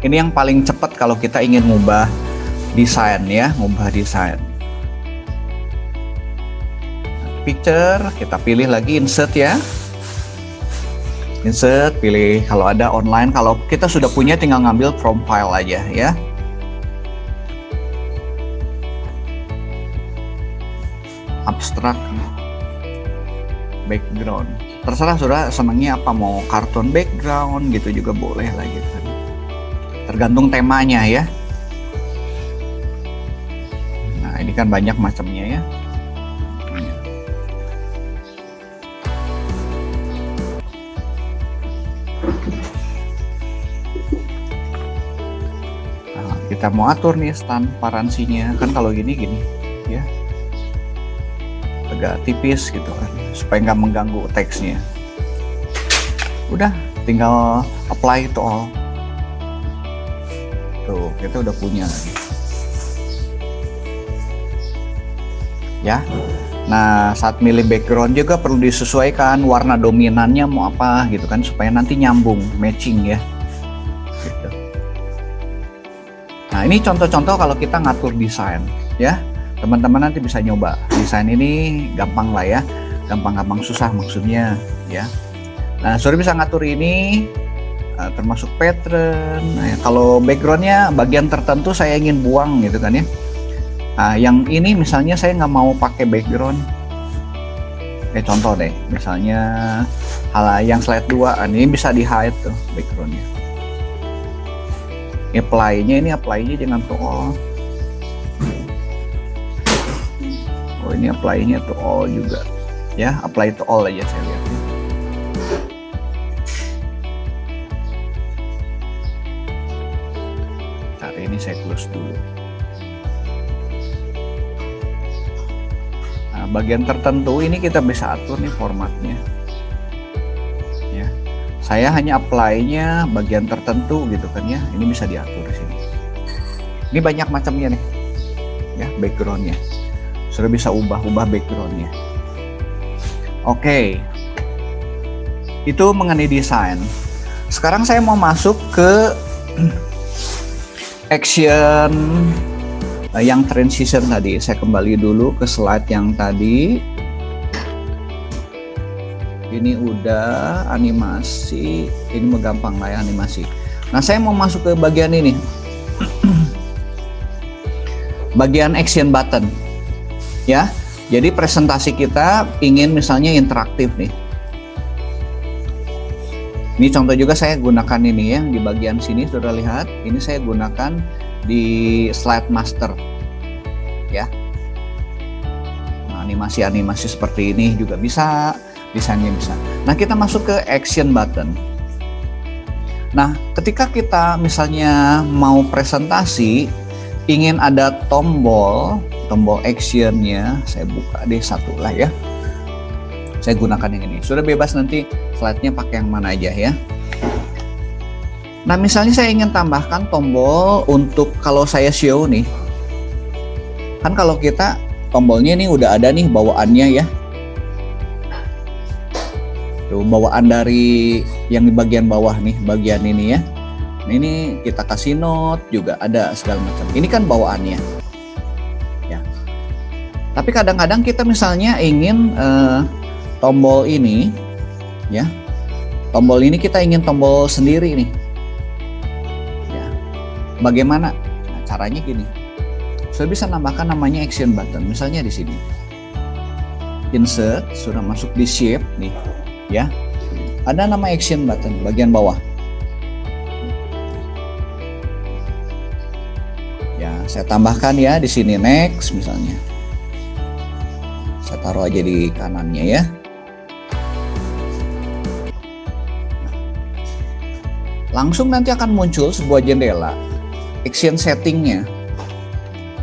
Ini yang paling cepat kalau kita ingin ngubah desain ya, ngubah desain. Picture, kita pilih lagi insert ya. Insert, pilih kalau ada online, kalau kita sudah punya tinggal ngambil from file aja ya. Abstrak background, terserah saudara senangnya apa, mau kartun background gitu juga boleh lah gitu, tergantung temanya ya. Nah ini kan banyak macamnya ya. Nah, kita mau atur nih transparansinya, kan kalau gini ya, agak tipis gitu kan, supaya nggak mengganggu teksnya. Udah tinggal apply to all. Tuh kita udah punya ya. Nah saat milih background juga perlu disesuaikan warna dominannya mau apa gitu kan, supaya nanti nyambung, matching ya gitu. Nah, ini contoh-contoh kalau kita ngatur desain ya. Teman-teman nanti bisa nyoba. Desain ini gampang lah ya. Gampang-gampang susah maksudnya ya. Nah, sudah bisa ngatur ini termasuk pattern. Nah, kalau backgroundnya bagian tertentu saya ingin buang gitu kan ya. Nah, yang ini misalnya saya nggak mau pakai background. Contoh deh, misalnya hal yang slide 2, ini bisa di hide tuh backgroundnya. Apply-nya jangan to all. Oh, ini apply-nya to all juga. Ya, apply to all aja saya lihat. Ntar ini saya close dulu. Nah, bagian tertentu ini kita bisa atur nih formatnya. Ya. Saya hanya apply-nya bagian tertentu gitu kan ya. Ini bisa diatur di sini. Ini banyak macamnya nih. Ya, background-nya. Sudah bisa ubah-ubah background-nya. Oke. Itu mengenai desain. Sekarang saya mau masuk ke action yang transition tadi. Saya kembali dulu ke slide yang tadi. Ini udah animasi, ini gampang lah ya animasi. Nah, saya mau masuk ke bagian ini. Bagian action button. Ya. Jadi presentasi kita ingin misalnya interaktif nih. Ini contoh juga saya gunakan ini ya, di bagian sini sudah lihat. Ini saya gunakan di slide master. Ya. Nah, animasi-animasi seperti ini juga bisa. Desainnya bisa. Nah, kita masuk ke action button. Nah, ketika kita misalnya mau presentasi, ingin ada tombol actionnya, saya buka deh satu lah ya. Saya gunakan yang ini. Sudah bebas nanti slide-nya pakai yang mana aja ya. Nah, misalnya saya ingin tambahkan tombol untuk kalau saya show nih. Kan kalau kita tombolnya ini udah ada nih bawaannya ya. Tuh, bawaan dari yang di bagian bawah nih, bagian ini ya. Nah, ini kita kasih note juga ada segala macam. Ini kan bawaannya. Ya. Tapi kadang-kadang kita misalnya ingin tombol ini ya. Tombol ini kita ingin tombol sendiri nih. Ya. Bagaimana? Nah, caranya gini. Saya bisa nambahkan namanya action button. Misalnya di sini. Insert, sudah masuk di shape nih. Ya, ada nama action button bagian bawah. Ya, saya tambahkan ya di sini next misalnya. Saya taruh aja di kanannya ya. Langsung nanti akan muncul sebuah jendela action settingnya.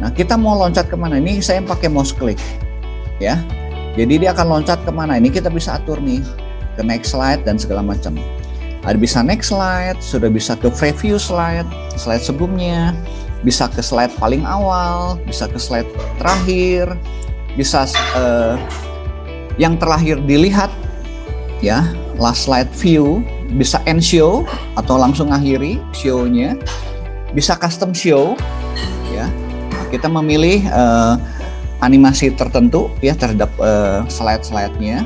Nah, kita mau loncat kemana? Ini saya pakai mouse click, ya. Jadi dia akan loncat kemana? Ini kita bisa atur nih. Ke next slide dan segala macam. Ada bisa next slide, sudah bisa ke preview slide sebelumnya, bisa ke slide paling awal, bisa ke slide terakhir, bisa yang terakhir dilihat, ya, last slide view, bisa end show atau langsung akhiri show-nya, bisa custom show, ya. Kita memilih animasi tertentu ya terhadap slide-slide-nya.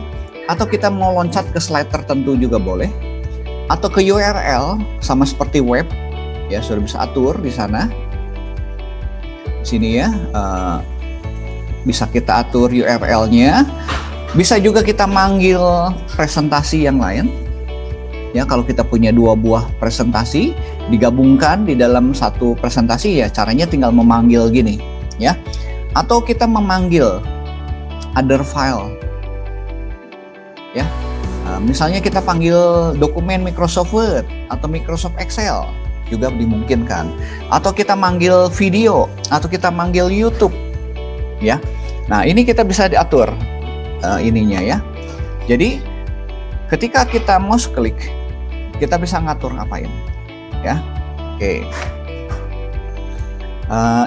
Atau kita mau loncat ke slide tertentu juga boleh, atau ke URL sama seperti web ya, sudah bisa atur di sana. Di sini ya bisa kita atur URL-nya, bisa juga kita manggil presentasi yang lain ya. Kalau kita punya dua buah presentasi digabungkan di dalam satu presentasi ya, caranya tinggal memanggil gini ya, atau kita memanggil other file. Ya, misalnya kita panggil dokumen Microsoft Word atau Microsoft Excel juga dimungkinkan, atau kita manggil video, atau kita manggil YouTube, ya. Nah, ini kita bisa diatur ininya ya. Jadi, ketika kita mouse klik, kita bisa ngatur ngapain, ya. Oke.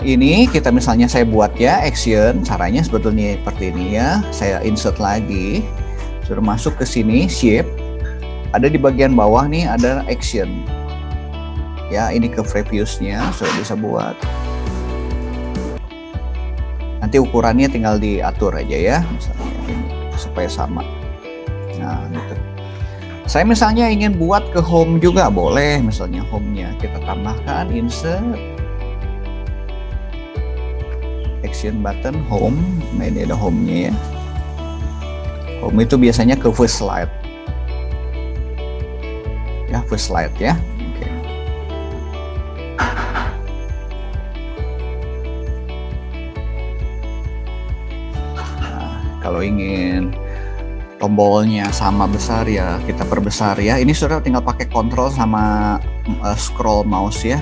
Ini kita misalnya saya buat ya action, caranya sebetulnya seperti ini ya. Saya insert lagi. Sudah masuk ke sini shape, ada di bagian bawah nih ada action Ya, ini ke previews-nya sudah bisa buat. Nanti ukurannya tinggal diatur aja ya, misalnya ini supaya sama. Nah, gitu. Saya misalnya ingin buat ke home juga boleh, misalnya home-nya kita tambahkan insert action button home. Nah, ini ada home-nya ya. Home itu biasanya ke first slide. Ya, first slide ya. Oke. Nah, kalau ingin tombolnya sama besar ya kita perbesar ya. Ini sudah tinggal pakai kontrol sama scroll mouse ya.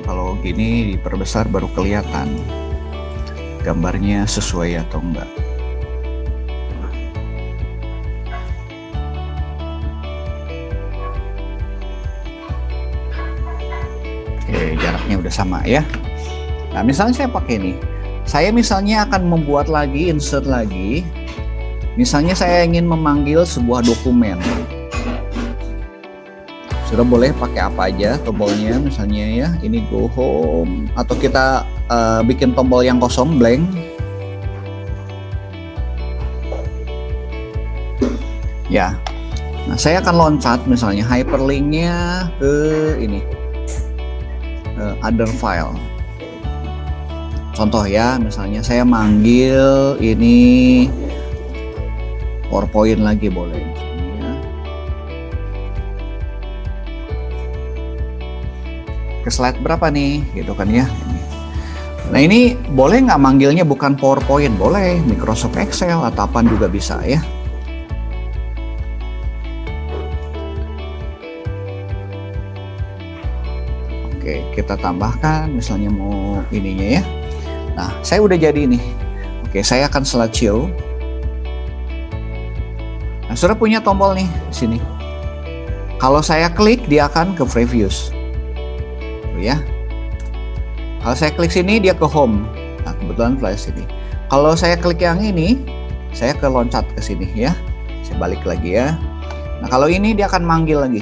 Kalau gini diperbesar baru kelihatan gambarnya sesuai atau enggak. Oke, jaraknya udah sama ya. Nah, misalnya saya pakai ini. Saya misalnya akan membuat lagi, insert lagi. Misalnya saya ingin memanggil sebuah dokumen. Sudah boleh pakai apa aja tombolnya, misalnya ya. Ini go home atau kita bikin tombol yang kosong, blank. Ya. Nah, saya akan loncat misalnya hyperlinknya ke ini. Other file. Contoh ya, misalnya saya manggil ini PowerPoint lagi boleh. Misalnya. Ke slide berapa nih, gitu kan ya. Nah, ini boleh nggak manggilnya bukan PowerPoint? Boleh, Microsoft Excel atau apa juga bisa ya. Oke, kita tambahkan misalnya mau ininya ya. Nah, saya udah jadi nih. Oke, saya akan slideshow. Nah, sudah punya tombol nih di sini. Kalau saya klik, dia akan ke previews. Tuh ya. Kalau saya klik sini, dia ke home. Nah, kebetulan flash ini. Kalau saya klik yang ini, saya ke loncat ke sini ya. Saya balik lagi ya. Nah, kalau ini dia akan manggil lagi.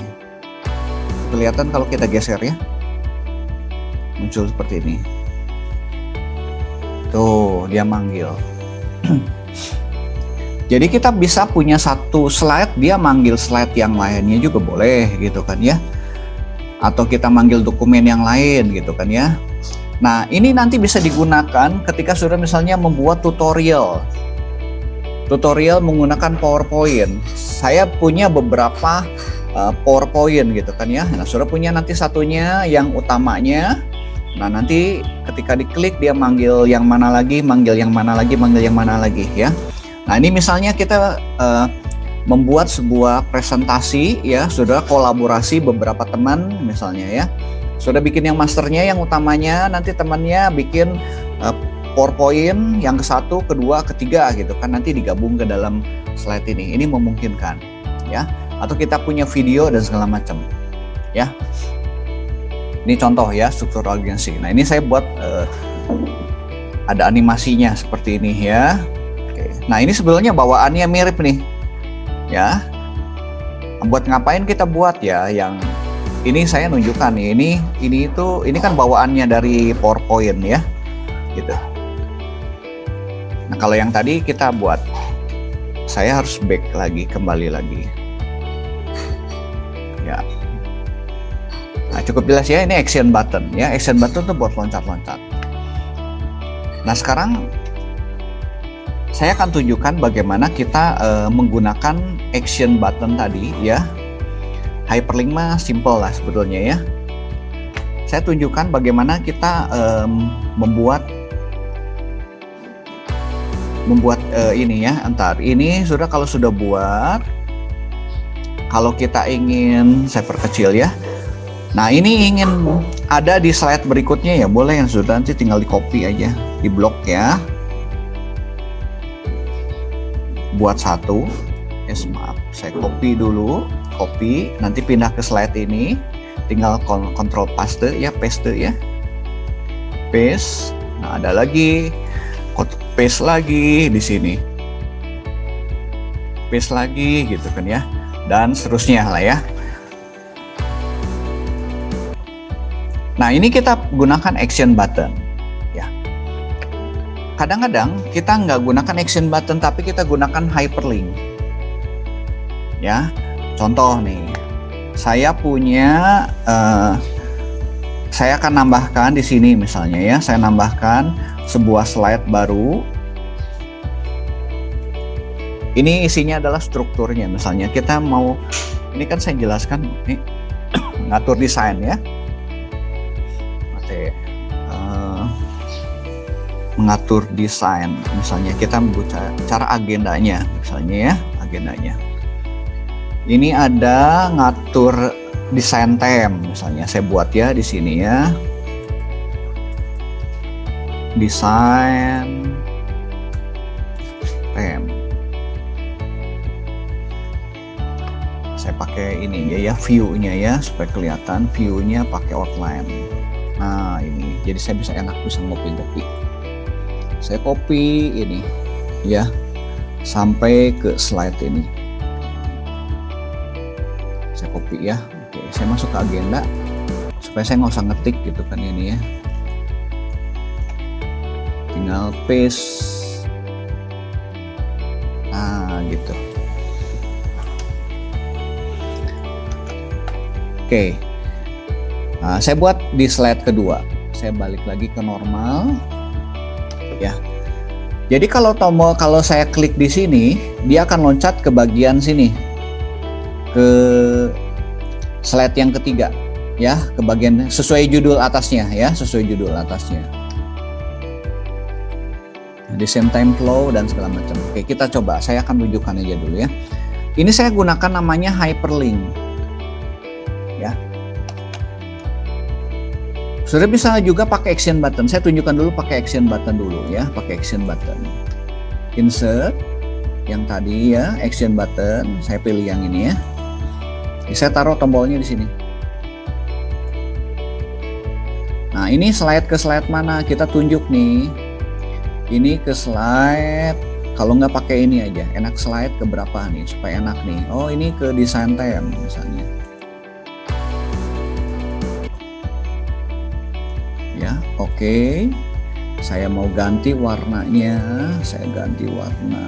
Kelihatan kalau kita geser ya. Muncul seperti ini. Tuh, dia manggil. Jadi kita bisa punya satu slide, dia manggil slide yang lainnya juga boleh gitu kan ya. Atau kita manggil dokumen yang lain gitu kan ya. Nah, ini nanti bisa digunakan ketika sudah misalnya membuat tutorial. Tutorial menggunakan PowerPoint. Saya punya beberapa PowerPoint gitu kan ya. Nah, sudah punya nanti satunya yang utamanya. Nah, nanti ketika diklik dia manggil yang mana lagi, manggil yang mana lagi, manggil yang mana lagi ya. Nah, ini misalnya kita membuat sebuah presentasi ya, sudah kolaborasi beberapa teman misalnya ya. Sudah bikin yang masternya, yang utamanya, nanti temannya bikin PowerPoint yang ke-1, kedua, ketiga gitu kan, nanti digabung ke dalam slide ini. Ini memungkinkan ya. Atau kita punya video dan segala macam ya. Ini contoh ya, struktur agensi. Nah, ini saya buat ada animasinya seperti ini ya. Oke. Nah, ini sebenarnya bawaannya mirip nih ya. Buat ngapain kita buat ya? Yang ini saya nunjukkan nih. Ini kan bawaannya dari PowerPoint ya, gitu. Nah, kalau yang tadi kita buat, saya harus back lagi, kembali lagi. Ya. Nah, cukup jelas ya, ini action button ya. Action button tuh buat loncat-loncat. Nah, sekarang saya akan tunjukkan bagaimana kita menggunakan action button tadi ya. Hyperlink mah simple lah sebetulnya ya. Saya tunjukkan bagaimana kita membuat ini ya. Entar ini sudah, kalau sudah buat, kalau kita ingin, saya perkecil ya. Nah, ini ingin ada di slide berikutnya ya, boleh, yang sudah nanti tinggal di copy aja, di blok ya. Buat satu, maaf, saya copy dulu, copy, nanti pindah ke slide ini, tinggal kontrol paste ya, paste ya, paste. Nah, ada lagi, paste lagi di sini, paste lagi gitu kan ya. dan seterusnya lah ya. Nah, ini kita gunakan action button ya. Kadang-kadang kita nggak gunakan action button tapi kita gunakan hyperlink ya. Contoh nih, saya punya saya akan nambahkan di sini misalnya ya, saya nambahkan sebuah slide baru. Ini isinya adalah strukturnya, misalnya kita mau, ini kan saya jelaskan nih, ngatur desain ya, mengatur desain, misalnya kita membuat cara agendanya, misalnya ya, agendanya. Ini ada ngatur desain theme, misalnya saya buat ya di sini ya, desain theme. Saya pakai ini ya, view-nya ya, supaya kelihatan view-nya pakai outline. Nah ini, jadi saya bisa ngopi-ngopi. Saya copy ini ya sampai ke slide ini. Saya copy ya. Oke, saya masuk ke agenda supaya saya nggak usah ngetik gitu kan ini ya. Tinggal paste. Nah gitu. Oke. Nah, saya buat di slide kedua. Saya balik lagi ke normal. Ya. Jadi kalau saya klik di sini, dia akan loncat ke bagian sini. Ke slide yang ketiga ya, ke bagian sesuai judul atasnya ya, sesuai judul atasnya. Di same time flow dan segala macam. Oke, kita coba. Saya akan tunjukkan aja dulu ya. Ini saya gunakan namanya hyperlink. Ya. Sudah bisa juga pakai action button. Saya tunjukkan dulu pakai action button dulu ya, pakai action button. Insert yang tadi ya, action button. Saya pilih yang ini ya. Saya taruh tombolnya di sini. Nah, ini slide ke slide mana? Kita tunjuk nih. Ini ke slide. Kalau nggak pakai ini aja, enak slide ke berapa nih supaya enak nih. Oh, ini ke design theme misalnya. Ya, oke. Saya mau ganti warnanya, saya ganti warna.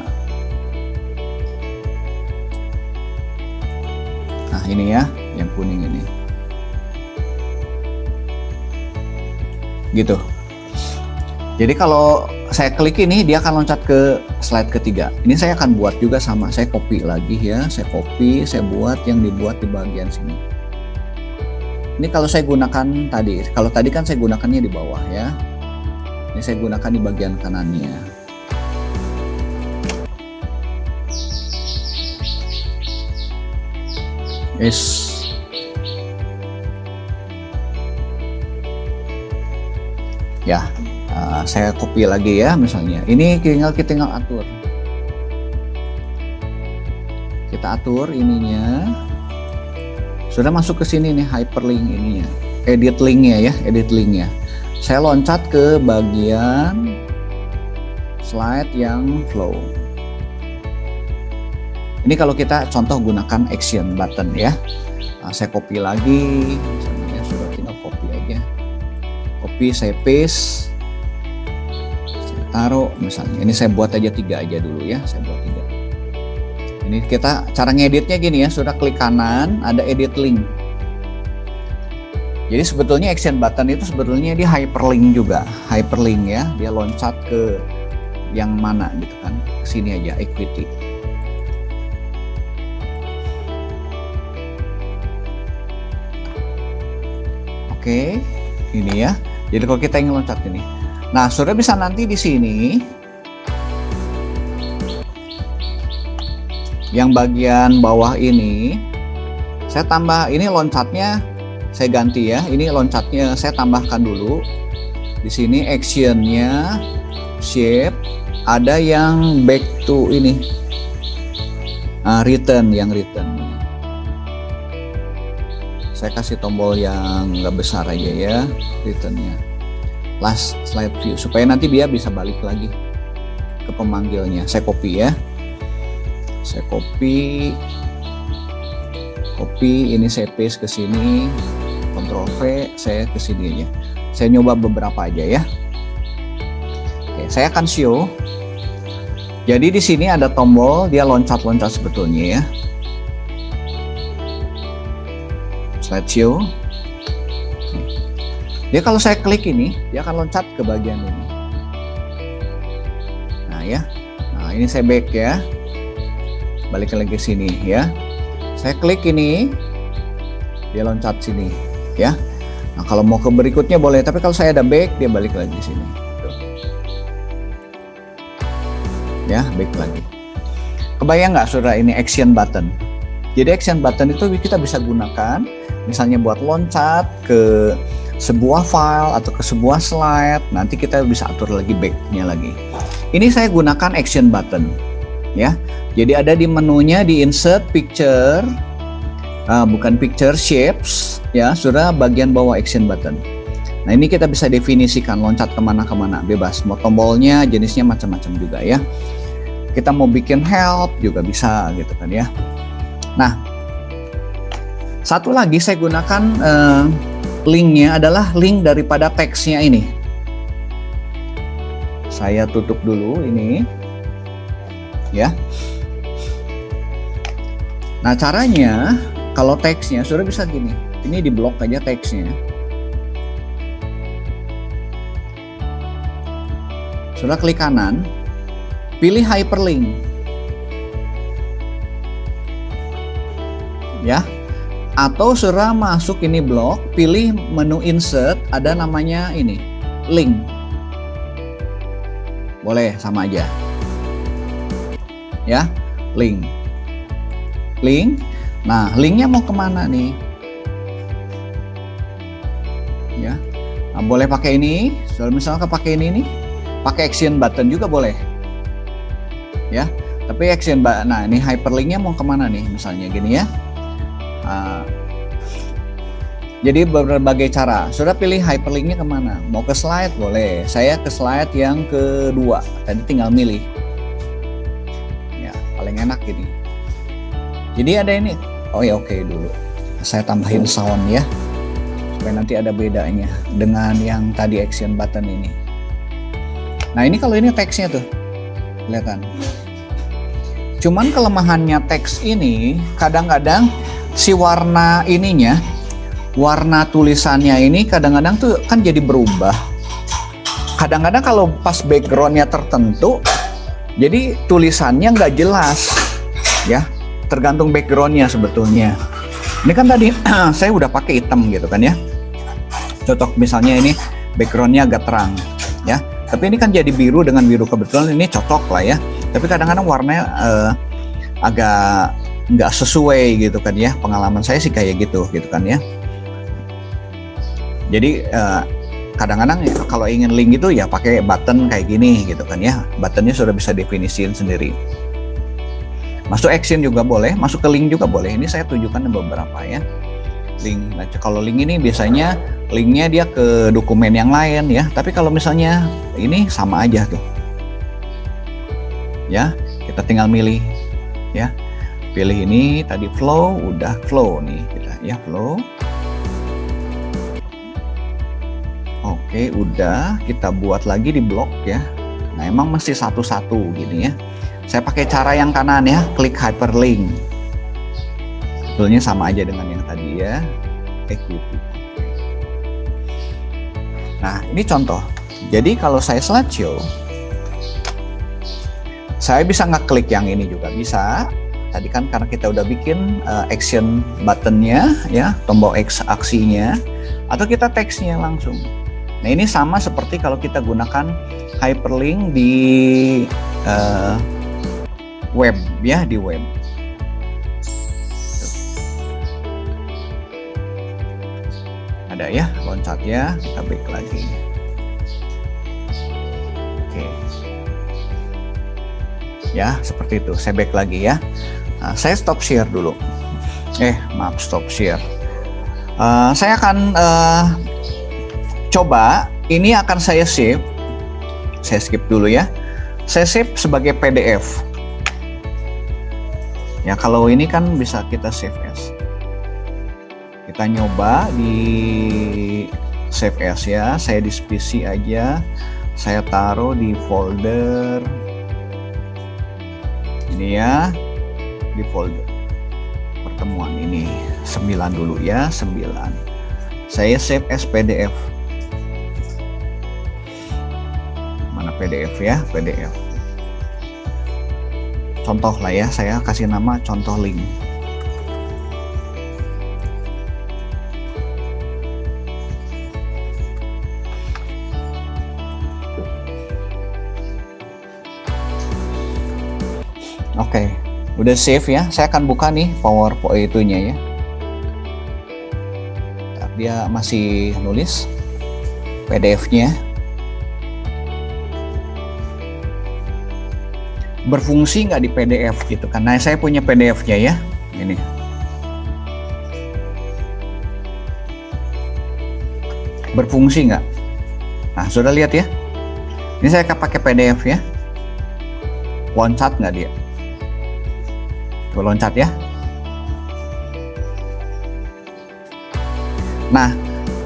Nah, ini ya, yang kuning ini. Gitu. Jadi kalau saya klik ini, dia akan loncat ke slide ketiga. Ini saya akan buat juga sama, saya copy lagi ya, saya copy, saya buat yang dibuat di bagian sini. Ini kalau saya gunakan tadi, kalau tadi kan saya gunakannya di bawah ya. Ini saya gunakan di bagian kanannya. Yes. Ya, saya copy lagi ya misalnya. Ini kita tinggal atur. Kita atur ininya. Sudah masuk ke sini nih hyperlink ininya, edit linknya ya, edit linknya. Saya loncat ke bagian slide yang flow. Ini kalau kita contoh gunakan action button ya. Nah, saya copy lagi, misalnya sudah tinggal copy aja. Copy, saya paste, saya taruh misalnya. Ini saya buat aja 3 aja dulu ya, saya buat 3. Ini kita cara ngeditnya gini ya, sudah klik kanan ada edit link. Jadi sebetulnya action button itu sebetulnya dia hyperlink juga, hyperlink ya, dia loncat ke yang mana gitu kan, ke sini aja equity. Oke, ini ya. Jadi kalau kita ingin loncat ini, nah sudah bisa nanti di sini. Yang bagian bawah ini saya tambah, ini loncatnya saya ganti ya, ini loncatnya saya tambahkan dulu di sini. Actionnya shape, ada yang back to ini, return, yang return. Saya kasih tombol yang nggak besar aja ya, returnnya last slide view, supaya nanti dia bisa balik lagi ke pemanggilnya. Saya copy ya. Saya copy, Copy, ini saya paste ke sini. Ctrl V, saya ke sini aja. Saya nyoba beberapa aja ya. Oke, saya akan show. Jadi di sini ada tombol, dia loncat-loncat sebetulnya ya. Slideshow. Dia kalau saya klik ini, dia akan loncat ke bagian ini. Nah ya, nah ini saya back ya. Balik lagi ke sini ya. Saya klik ini, dia loncat sini ya. Nah kalau mau ke berikutnya boleh, tapi kalau saya ada back, dia balik lagi ke sini. Tuh. Ya, back lagi. Kebayang nggak saudara ini action button? Jadi action button itu kita bisa gunakan, misalnya buat loncat ke sebuah file atau ke sebuah slide, nanti kita bisa atur lagi back-nya lagi. Ini saya gunakan action button ya. Jadi ada di menunya di insert picture, bukan picture shapes ya, sudah bagian bawah action button. Nah ini kita bisa definisikan loncat kemana-kemana bebas, mau tombolnya jenisnya macam-macam juga ya. Kita mau bikin help juga bisa gitu kan ya. Nah satu lagi saya gunakan linknya adalah link daripada teksnya ini. Saya tutup dulu ini ya. Nah caranya kalau teksnya sudah bisa gini, ini diblok aja teksnya. Sudah klik kanan, pilih hyperlink ya. Atau sudah masuk ini blok, pilih menu insert, ada namanya ini link. Boleh sama aja. Ya, link. Link. Nah, linknya mau kemana nih? Ya, nah, boleh pakai ini. Kalau misalnya pakai ini nih, pakai action button juga boleh. Ya, tapi action button. Nah, ini hyperlinknya mau kemana nih? Misalnya gini ya. Jadi berbagai cara. Sudah pilih hyperlinknya kemana? Mau ke slide boleh. Saya ke slide yang kedua. Tadi tinggal milih. Ya paling enak ini. Jadi ada ini. Oh ya oke dulu. Saya tambahin sound ya. Supaya nanti ada bedanya dengan yang tadi action button ini. Nah ini kalau ini teksnya tuh. Kelihatan. Cuman kelemahannya teks ini kadang-kadang si warna ininya, warna tulisannya ini kadang-kadang tuh kan jadi berubah. Kadang-kadang kalau pas backgroundnya tertentu, jadi tulisannya nggak jelas, ya. Tergantung backgroundnya sebetulnya. Ini kan tadi saya udah pakai hitam gitu kan ya. Cocok misalnya ini backgroundnya agak terang, ya. Tapi ini kan jadi biru dengan biru, kebetulan ini cocok lah ya. Tapi kadang-kadang warnanya agak nggak sesuai gitu kan ya. Pengalaman saya sih kayak gitu kan ya. Jadi kadang-kadang kalau ingin link itu ya pakai button kayak gini gitu kan ya. Buttonnya sudah bisa definisiin sendiri. Masuk action juga boleh, masuk ke link juga boleh. Ini saya tunjukkan beberapa ya. Link. Nah, kalau link ini biasanya linknya dia ke dokumen yang lain ya. Tapi kalau misalnya ini sama aja tuh. Ya, kita tinggal milih ya. Pilih ini tadi flow, udah flow nih kita ya, flow. Oke, udah kita buat lagi di blok ya. Nah, emang mesti satu-satu gini ya. Saya pakai cara yang kanan ya, klik hyperlink. Sebetulnya sama aja dengan yang tadi ya. Equity. Nah, ini contoh. Jadi kalau saya slideshow, saya bisa ngeklik yang ini juga bisa. Tadi kan karena kita udah bikin action buttonnya ya, tombol X aksinya, atau kita teksnya langsung. Nah ini sama seperti kalau kita gunakan hyperlink di web ya, di web. Tuh. Ada ya loncatnya, kita back lagi. Oke. Ya seperti itu, saya back lagi ya. Nah, saya stop share dulu. Maaf, stop share. Saya akan coba, ini akan saya save. Saya skip dulu ya. Saya save sebagai PDF. Ya kalau ini kan bisa kita save as. kita nyoba di save as ya. Saya di PC aja. Saya taruh di folder ini ya, di folder pertemuan ini 9 dulu ya, 9. Saya save as PDF. Mana PDF ya, PDF. Contoh lah ya, saya kasih nama contoh link. Oke, udah save ya. Saya akan buka nih PowerPoint itunya ya. Ntar dia masih nulis PDF-nya. Berfungsi nggak di PDF gitu kan? Nah, saya punya PDF-nya ya. Ini. Berfungsi nggak? Nah, sudah lihat ya. Ini saya pakai PDF ya. Loncat nggak dia? Tuh, loncat ya. Nah,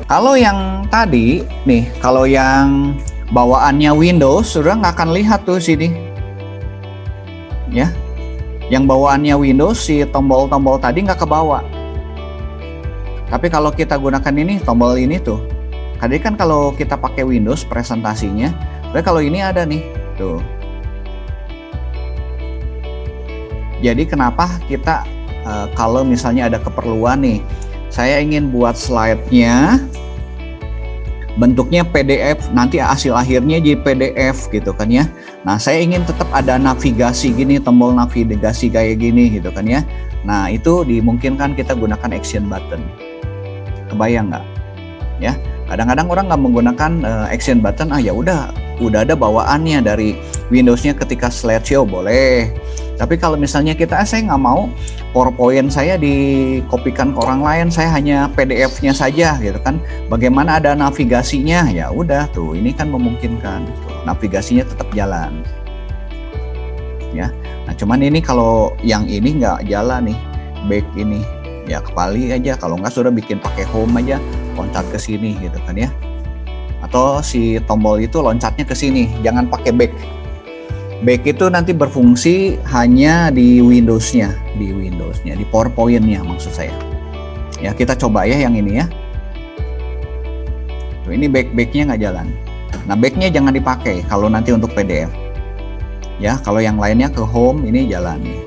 kalau yang tadi nih, kalau yang bawaannya Windows sudah nggak akan lihat tuh sini ya. Yang bawaannya Windows, si tombol-tombol tadi nggak kebawa. Tapi kalau kita gunakan ini, tombol ini tuh, tadi kan kalau kita pakai Windows presentasinya, tapi kalau ini ada nih tuh. Jadi kenapa kita kalau misalnya ada keperluan nih, saya ingin buat slide-nya bentuknya PDF, nanti hasil akhirnya jadi PDF gitu kan ya. Nah, saya ingin tetap ada navigasi gini, tombol navigasi kayak gini gitu kan ya. Nah, itu dimungkinkan kita gunakan action button. Kebayang nggak? Ya, kadang-kadang orang nggak menggunakan action button, ya udah ada bawaannya dari Windows-nya ketika slideshow boleh. Tapi kalau misalnya saya nggak mau PowerPoint saya dikopikan ke orang lain, saya hanya PDF-nya saja gitu kan. Bagaimana ada navigasinya? Ya udah tuh, ini kan memungkinkan. Tuh, navigasinya tetap jalan. Ya. Nah, cuman ini kalau yang ini nggak jalan nih, back ini. Ya kembali aja, kalau nggak sudah bikin pakai home aja, loncat ke sini gitu kan ya. Atau si tombol itu loncatnya ke sini, jangan pakai back. Back itu nanti berfungsi hanya di Windows-nya, di PowerPoint-nya maksud saya. Ya, kita coba ya yang ini ya. Tuh, ini back-nya nggak jalan. Nah, back-nya jangan dipakai kalau nanti untuk PDF. Ya, kalau yang lainnya ke home ini jalan nih.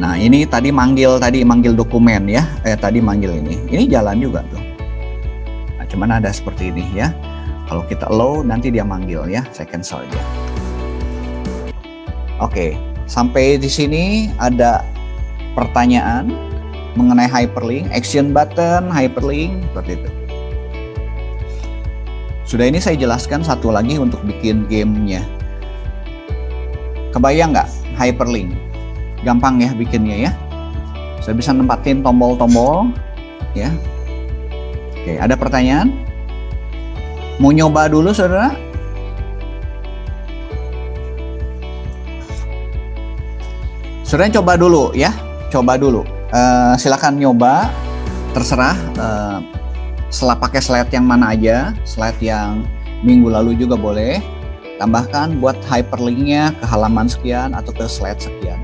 Nah, ini tadi manggil dokumen ya. Tadi manggil ini. Ini jalan juga tuh. Nah, cuman ada seperti ini ya. Kalau kita allow nanti dia manggil ya, saya cancel aja. Oke, sampai di sini ada pertanyaan mengenai hyperlink, action button, hyperlink, seperti itu. Sudah, ini saya jelaskan satu lagi untuk bikin gamenya. Kebayang nggak hyperlink? Gampang ya bikinnya ya. Saya bisa nempatin tombol-tombol ya. Oke, ada pertanyaan? Mau nyoba dulu saudara? Saudara coba dulu ya, coba dulu. Silakan nyoba, terserah. Setelah pakai slide yang mana aja, slide yang minggu lalu juga boleh. Tambahkan buat hyperlinknya ke halaman sekian atau ke slide sekian.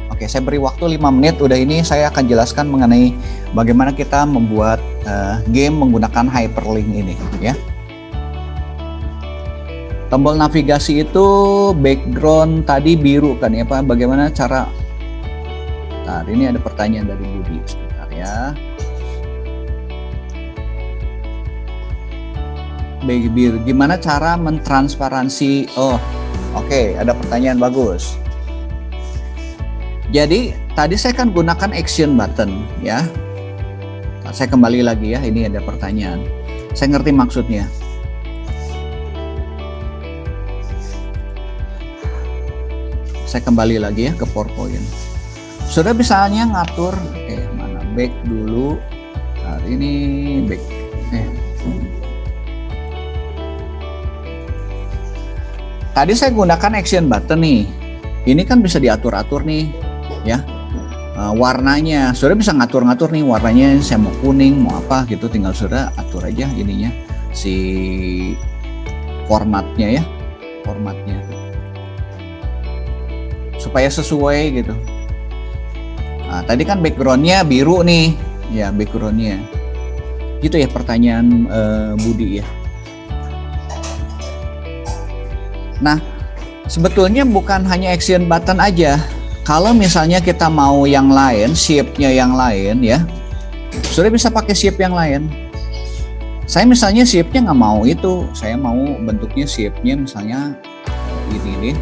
Oke, saya beri waktu 5 menit. Udah ini saya akan jelaskan mengenai bagaimana kita membuat game menggunakan hyperlink ini ya. Tombol navigasi itu background tadi biru kan ya Pak? Bagaimana cara? Nah, ini ada pertanyaan dari Budi sebentar ya. Biru, gimana cara mentransparansi? Oh, oke, ada pertanyaan bagus. Jadi tadi saya kan gunakan action button ya. Nah, saya kembali lagi ya. Ini ada pertanyaan. Saya ngerti maksudnya. Saya kembali lagi ya ke PowerPoint. Sudah bisanya ngatur, mana back dulu. Nah, ini back. Tadi saya gunakan action button nih. Ini kan bisa diatur-atur nih, ya. warnanya. Saudara bisa ngatur-ngatur nih warnanya, saya mau kuning, mau apa gitu, tinggal saudara atur aja ininya, si formatnya ya, formatnya supaya sesuai gitu. Nah, tadi kan backgroundnya biru nih, ya backgroundnya gitu ya, pertanyaan Budi ya. Nah, sebetulnya bukan hanya action button aja. Kalau misalnya kita mau yang lain, shape-nya yang lain ya, sudah bisa pakai shape yang lain. Saya misalnya shape-nya nggak mau itu, saya mau bentuknya shape-nya misalnya ini deh.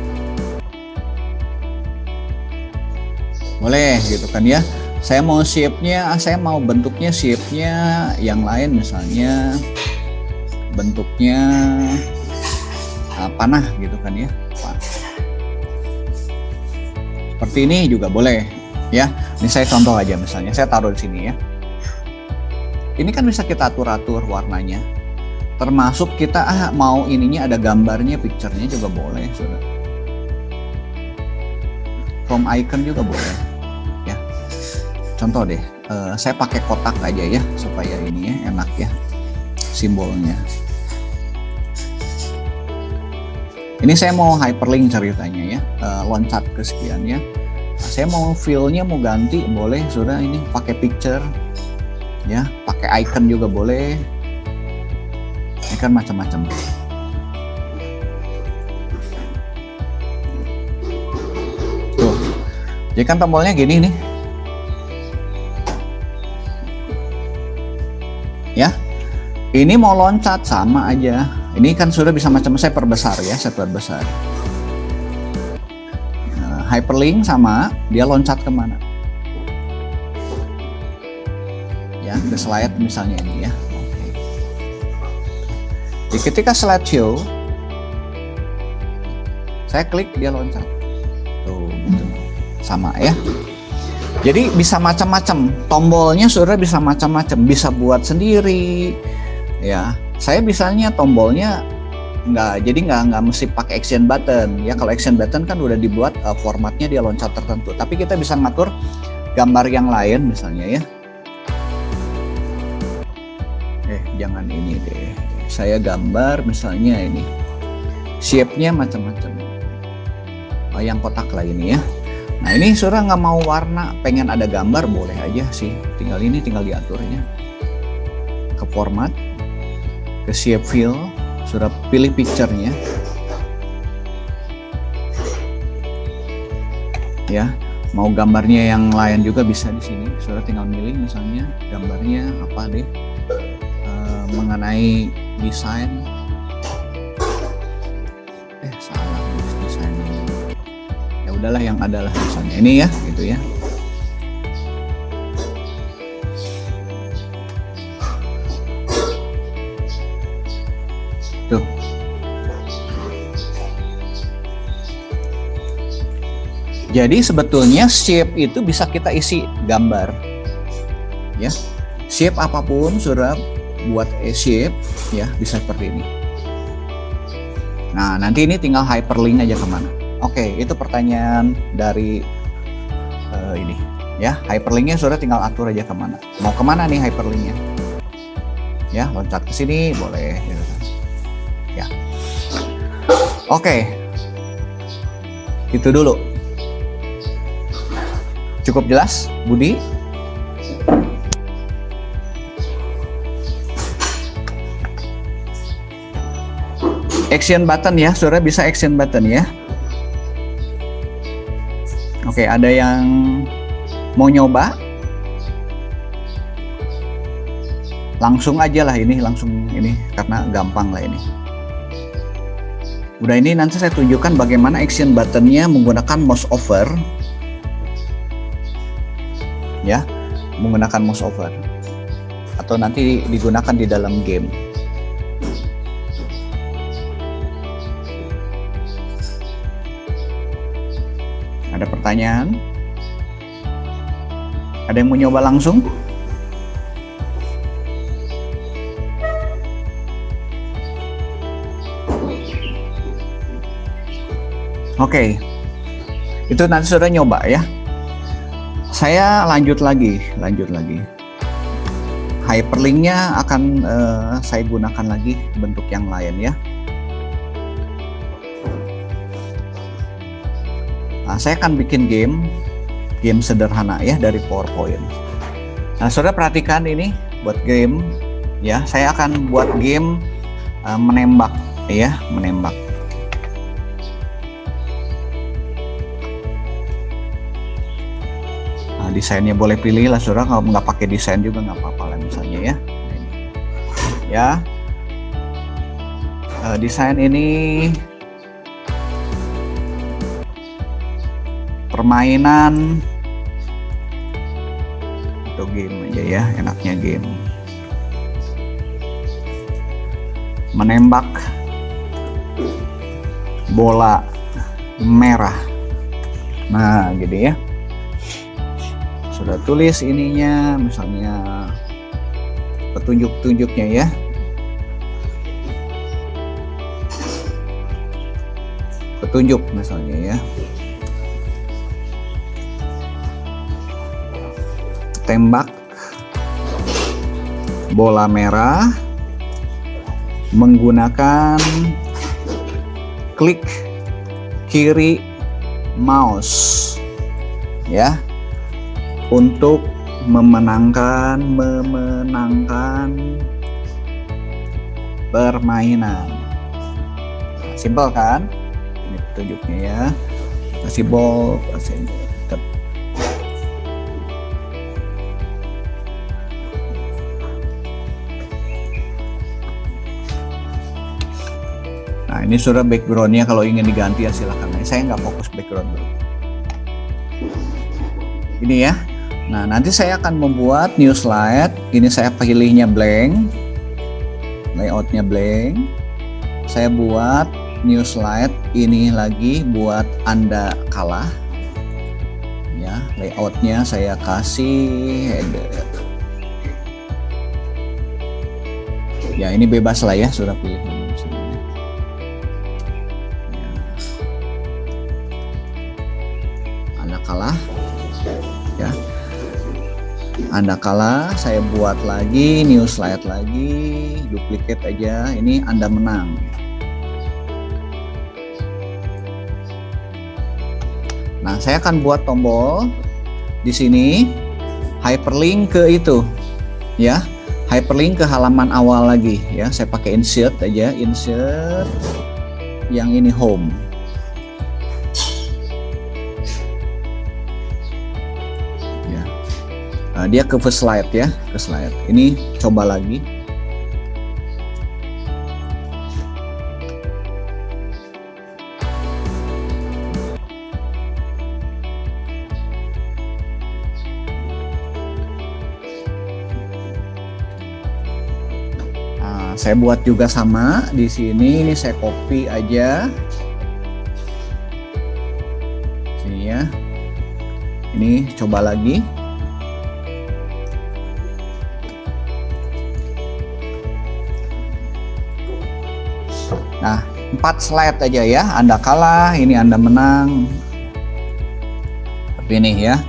Boleh gitu kan ya. Saya mau shape-nya, saya mau bentuknya shape-nya yang lain, misalnya bentuknya panah gitu kan ya. Seperti ini juga boleh ya. Ini saya contoh aja, misalnya saya taruh di sini ya. Ini kan bisa kita atur-atur warnanya. Termasuk kita mau ininya ada gambarnya, picture-nya juga boleh, saudara. From icon juga boleh ya. Contoh deh, saya pakai kotak aja ya supaya ini ya enak ya simbolnya. Ini saya mau hyperlink ceritanya ya, loncat ke sekian ya. Nah, saya mau feel-nya mau ganti, boleh sudah, ini pakai picture ya, pakai icon juga boleh. Ini kan macam-macam. Tuh, jadi kan tombolnya gini nih. Ya, ini mau loncat sama aja. Ini kan sudah bisa macam, saya perbesar ya, saya perbesar. Nah, hyperlink sama dia loncat kemana? Ya, ke slide misalnya ini ya. Oke. Jadi ketika slideshow, saya klik dia loncat. Tuh, gitu. Sama ya. Jadi bisa macam-macam. Tombolnya saudara bisa macam-macam, bisa buat sendiri. Ya. Saya misalnya tombolnya nggak mesti pakai action button ya. Kalau action button kan udah dibuat formatnya dia loncat tertentu, tapi kita bisa ngatur gambar yang lain misalnya ya. Jangan ini deh, saya gambar misalnya ini shape-nya macam-macam, yang kotak lah ini ya. Nah ini saudara nggak mau warna, pengen ada gambar, boleh aja sih, tinggal diaturnya ke format, ke shape fill, sudah pilih picture-nya ya. Mau gambarnya yang lain juga bisa di sini, sudah tinggal milih misalnya gambarnya apa deh, mengenai desain. Salah desain, ya udahlah yang adalah misalnya ini ya, gitu ya. Tuh. Jadi sebetulnya shape itu bisa kita isi gambar ya. Shape apapun sudah buat shape ya, bisa seperti ini. Nah nanti ini tinggal hyperlink aja kemana. Oke, itu pertanyaan dari ini ya. Hyperlinknya sudah tinggal atur aja kemana. Mau kemana nih hyperlinknya ya, loncat ke sini boleh gitu. Ya, oke, itu dulu. Cukup jelas, Budi? Action button ya, saudara bisa action button ya. Oke, ada yang mau nyoba? Langsung aja lah ini, langsung ini karena gampang lah ini. Udah, ini nanti saya tunjukkan bagaimana action buttonnya menggunakan mouse over ya, menggunakan mouse over atau nanti digunakan di dalam game. Ada pertanyaan? Ada yang mau nyoba langsung? Oke, itu nanti sudah nyoba ya. Saya lanjut lagi. Hyperlinknya akan saya gunakan lagi bentuk yang lain ya. Nah, saya akan bikin game sederhana ya dari PowerPoint. Nah, saudara perhatikan ini buat game ya. Saya akan buat game menembak ya, menembak. Nah, desainnya boleh pilih lah saudara. Kalau nggak pakai desain juga nggak apa-apa lah misalnya ya. Nah, ini. Ya. Desain ini permainan atau game aja ya, enaknya game. Menembak bola merah. Nah, gitu ya. Sudah tulis ininya, misalnya petunjuk-petunjuknya ya. Petunjuk misalnya ya. Tembak bola merah menggunakan klik kiri mouse ya, untuk memenangkan permainan. Simpel kan? Ini petunjuknya ya. Kasih bold, kasih tab. Nah, ini sudah backgroundnya, kalau ingin diganti ya silahkan. Saya nggak fokus background dulu. Ini ya. Nah, nanti saya akan membuat new slide. Ini saya pilihnya blank, layoutnya blank. Saya buat new slide ini lagi buat Anda kalah. Ya, layoutnya saya kasih header. Ya, ini bebas lah ya, sudah pilih. Kalah ya, Anda kalah, saya buat lagi new slide lagi, duplicate aja, ini Anda menang. Nah, saya akan buat tombol di sini hyperlink ke itu ya, hyperlink ke halaman awal lagi ya. Saya pakai insert aja, insert yang ini home. Nah, dia ke first slide ya, ke slide. Ini coba lagi. Nah, saya buat juga sama di sini. Ini saya copy aja. Sini ya. Ini coba lagi. Nah, 4 slide aja ya. Anda kalah, ini Anda menang. Seperti ini ya.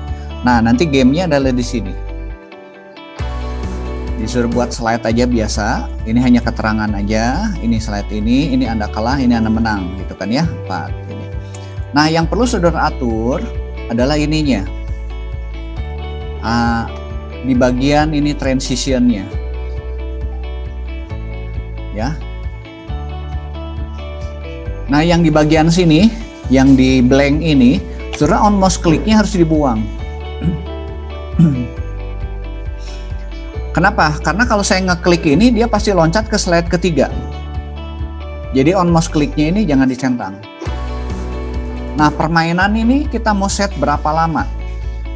Nah, nanti gamenya adalah di sini. Disuruh buat slide aja biasa. Ini hanya keterangan aja. Ini slide ini Anda kalah, ini Anda menang, gitu kan ya. 4 ini. Nah, yang perlu saudara atur adalah ininya. Di bagian ini transitionnya. Ya. Nah, yang di bagian sini, yang di blank ini, saudara on mouse kliknya harus dibuang. Kenapa? Karena kalau saya ngeklik ini, dia pasti loncat ke slide ketiga. Jadi on mouse kliknya ini jangan dicentang. Nah, permainan ini kita mau set berapa lama?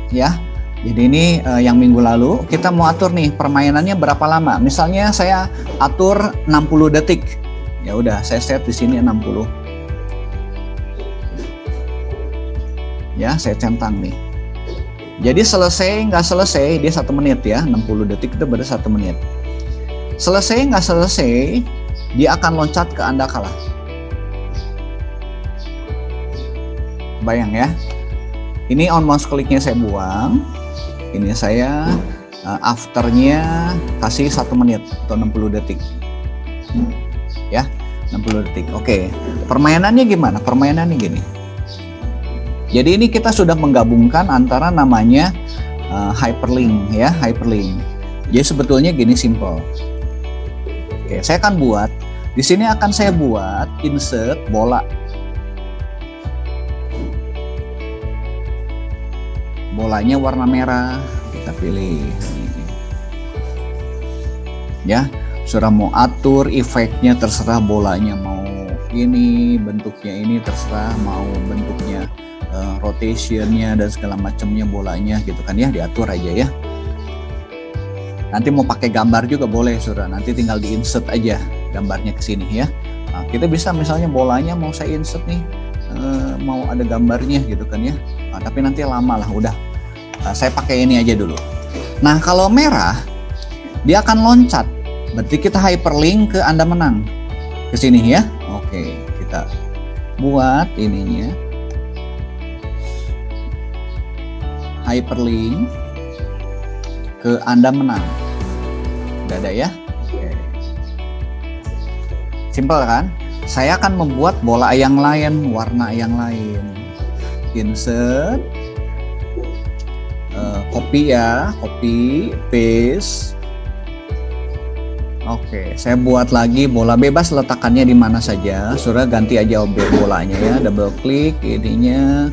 Ya, jadi ini yang minggu lalu kita mau atur nih permainannya berapa lama. Misalnya saya atur 60 detik. Ya udah, saya set di sini 60. Ya, saya centang nih. Jadi selesai nggak selesai dia 1 menit ya, 60 detik itu berarti 1 menit. Selesai nggak selesai dia akan loncat ke Anda kalah. Bayang ya. Ini on mouse kliknya saya buang. Ini saya afternya kasih 1 menit atau 60 detik. Ya, 60 detik. Oke, permainannya gimana? Permainannya gini. Jadi ini kita sudah menggabungkan antara namanya hyperlink ya, hyperlink. Jadi sebetulnya gini, simple. Oke, saya akan buat. Di sini akan saya buat insert bola. Bolanya warna merah, kita pilih. Ya, sudah mau atur efeknya terserah, bolanya mau ini, bentuknya ini terserah, mau bentuknya rotationnya dan segala macamnya bolanya gitu kan ya, diatur aja ya. Nanti mau pakai gambar juga boleh, sudah. Nanti tinggal di insert aja gambarnya ke sini ya. Nah, kita bisa misalnya bolanya mau saya insert nih, mau ada gambarnya gitu kan ya. Nah, tapi nanti lama lah, udah. Saya pakai ini aja dulu. Nah, kalau merah dia akan loncat. Berarti kita hyperlink ke Anda menang. Ke sini ya. Oke, kita buat ininya. Hyperlink ke Anda menang. Udah ada ya? Oke. Simple kan? Saya akan membuat bola yang lain, warna yang lain. Insert, copy ya, copy, paste. Oke, saya buat lagi bola, bebas letakkannya di mana saja. Sudah, ganti aja objek bolanya ya, double klik ininya,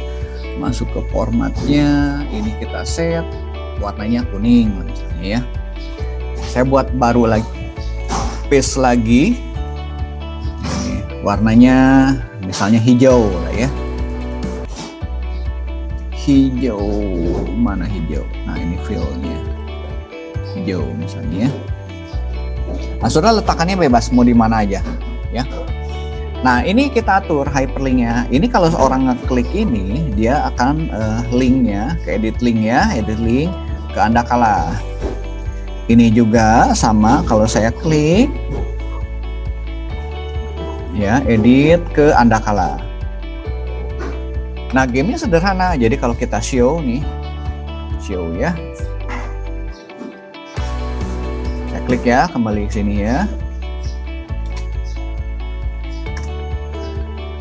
masuk ke formatnya, ini kita set, warnanya kuning misalnya ya. Saya buat baru lagi, paste lagi, ini, warnanya misalnya hijau lah ya. Hijau, mana hijau? Nah, ini fillnya hijau misalnya ya. Nah, sudah, letakkannya bebas mau di mana aja ya. Nah, ini kita atur hyperlinknya. Ini kalau seorang ngeklik ini, dia akan linknya ke edit link ya, edit link ke Anda kalah. Ini juga sama, kalau saya klik ya, edit ke Anda kalah. Nah, gamenya sederhana. Jadi kalau kita show nih, show ya. Saya klik ya, kembali ke sini ya.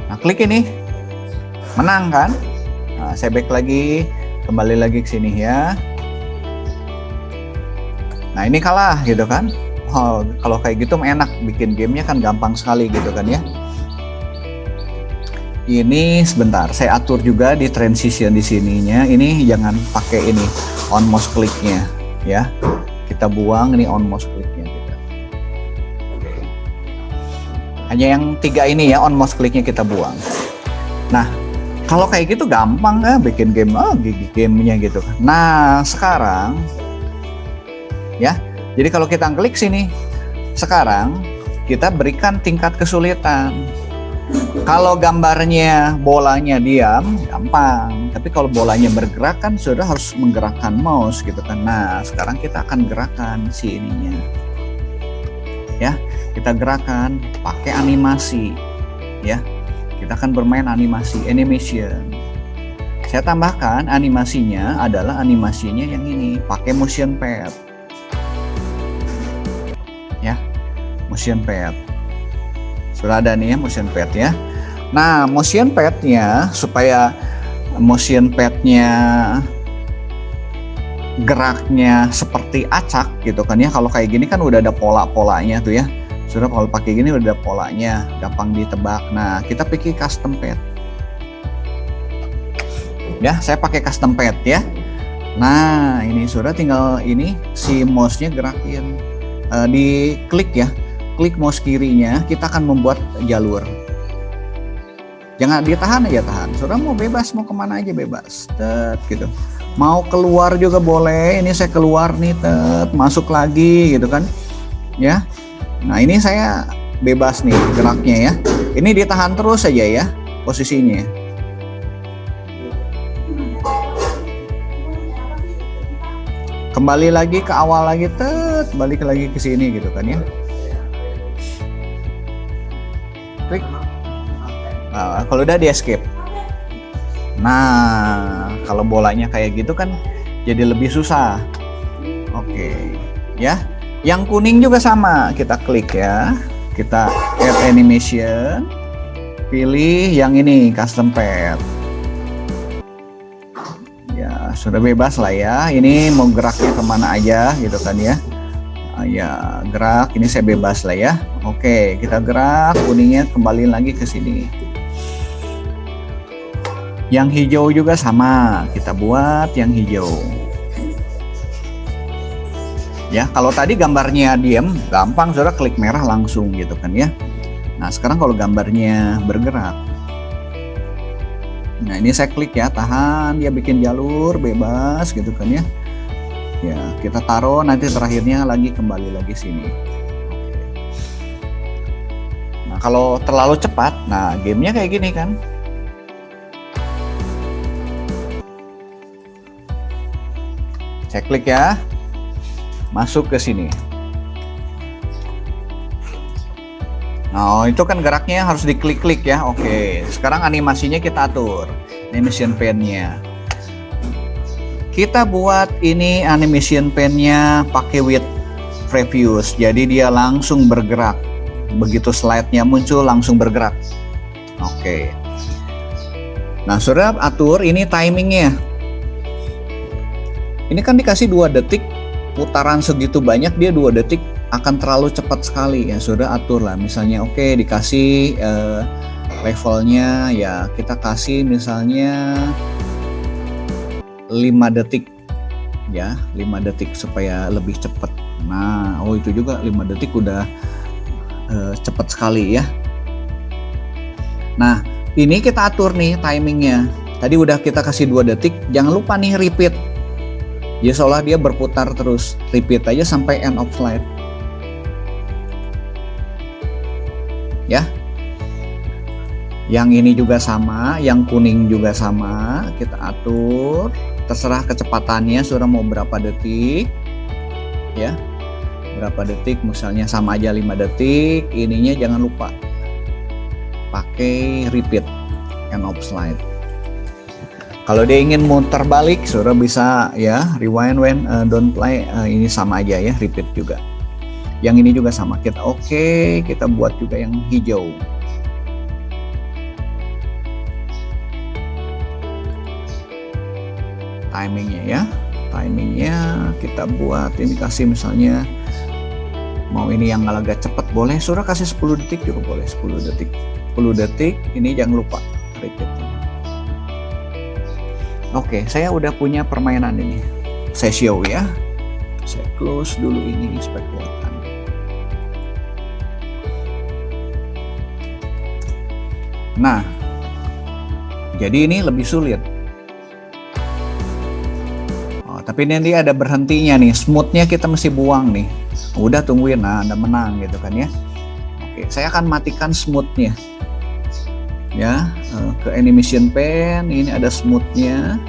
Nah, klik ini, menang kan? Nah, saya back lagi, kembali lagi ke sini ya. Nah, ini kalah gitu kan? Oh, kalau kayak gitu enak, bikin gamenya kan gampang sekali gitu kan ya. Ini sebentar, saya atur juga di transition di sininya. Ini jangan pakai ini on mouse kliknya ya. Kita buang ini on mouse kliknya kita. Hanya yang 3 ini ya, on mouse kliknya kita buang. Nah, kalau kayak gitu gampang ya bikin game, gamenya gitu. Nah, sekarang ya, jadi kalau kita klik sini, sekarang kita berikan tingkat kesulitan. Kalau gambarnya bolanya diam, gampang. Tapi kalau bolanya bergerak kan sudah harus menggerakkan mouse gitu kan. Nah, sekarang kita akan gerakan si ininya. Ya, kita gerakan pakai animasi. Ya, kita akan bermain animasi, animation. Saya tambahkan animasinya adalah animasinya yang ini, pakai motion pad. Ya, motion pad. Sudah ada nih ya motion pad ya. Nah, motion padnya supaya motion padnya geraknya seperti acak gitu kan ya. Kalau kayak gini kan udah ada pola-polanya tuh ya. Sudah, kalau pakai gini udah ada polanya, gampang ditebak. Nah, kita pilih custom pad. Ya, saya pakai custom pad ya. Nah, ini sudah, tinggal ini si mouse-nya gerakin, diklik ya. Klik mouse kirinya, kita akan membuat jalur. Jangan ditahan aja, tahan. Sudah, mau bebas, mau kemana aja bebas. Tet, gitu. Mau keluar juga boleh. Ini saya keluar nih, tet, masuk lagi gitu kan. Ya. Nah, ini saya bebas nih geraknya ya. Ini ditahan terus aja ya posisinya. Kembali lagi ke awal lagi, tet, balik lagi ke sini gitu kan ya. Klik. Nah, kalau udah di escape. Nah, kalau bolanya kayak gitu kan jadi lebih susah. Oke, ya. Yang kuning juga sama, kita klik ya. Kita add animation. Pilih yang ini, custom path. Ya, sudah bebas lah ya. Ini mau geraknya kemana aja gitu kan ya. Ya, gerak. Ini saya bebas lah ya. Oke, kita gerak. Kuningnya kembali lagi ke sini. Yang hijau juga sama. Kita buat yang hijau. Ya, kalau tadi gambarnya diam, gampang saudara klik merah langsung gitu kan ya. Nah, sekarang kalau gambarnya bergerak. Nah, ini saya klik ya, tahan, dia bikin jalur bebas gitu kan ya. Ya, kita taruh, nanti terakhirnya lagi kembali lagi sini. Nah, kalau terlalu cepat, nah gamenya kayak gini kan. Saya klik ya. Masuk ke sini. Nah, itu kan geraknya harus diklik-klik ya. Oke, sekarang animasinya kita atur. Animation pen-nya. Kita buat ini animation pen-nya pakai with previous. Jadi dia langsung bergerak. Begitu slide-nya muncul langsung bergerak. Oke. Nah, sudah atur ini timingnya. Ini kan dikasih 2 detik. Putaran segitu banyak, dia 2 detik akan terlalu cepat sekali ya. Sudah atur lah, misalnya oke, dikasih levelnya ya, kita kasih misalnya 5 detik ya, 5 detik supaya lebih cepat. Nah, oh itu juga 5 detik udah cepat sekali ya. Nah, ini kita atur nih timingnya. Tadi udah kita kasih 2 detik, jangan lupa nih repeat. Ya, seolah dia berputar terus, repeat aja sampai end of slide. Ya. Yang ini juga sama, yang kuning juga sama, kita atur. Terserah kecepatannya, sudah mau berapa detik. Ya. Berapa detik, misalnya sama aja 5 detik. Ininya jangan lupa pakai repeat end of slide. Kalau dia ingin muter balik, saudara bisa ya rewind when don't play, ini sama aja ya, repeat juga. Yang ini juga sama, kita oke, kita buat juga yang hijau. Timingnya ya, timingnya kita buat ini, kasih misalnya mau ini yang agak cepat boleh, saudara kasih 10 detik juga boleh, 10 detik. 10 detik, ini jangan lupa repeat. Oke, saya udah punya permainan ini. Saya show ya. Saya close dulu ini supaya kelihatan. Nah, jadi ini lebih sulit. Oh, tapi nanti ada berhentinya nih. Smoothnya kita mesti buang nih. Udah tungguin, nah Anda menang gitu kan ya. Oke, saya akan matikan smoothnya. Ya, ke animation pen, ini ada smoothnya,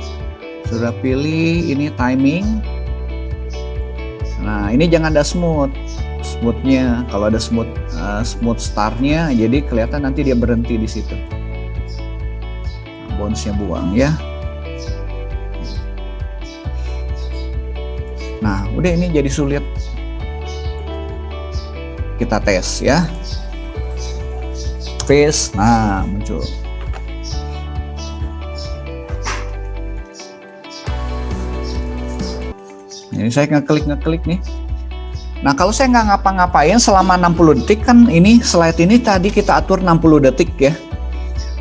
sudah pilih ini timing. Nah, ini jangan ada smoothnya. Kalau ada smooth startnya, jadi kelihatan nanti dia berhenti di situ. Nah, bounce-nya buang ya. Nah, udah ini jadi sulit. Kita tes ya. Face, nah muncul. Ini saya ngeklik nih. Nah, kalau saya nggak ngapa-ngapain selama 60 detik kan, ini slide ini tadi kita atur 60 detik ya.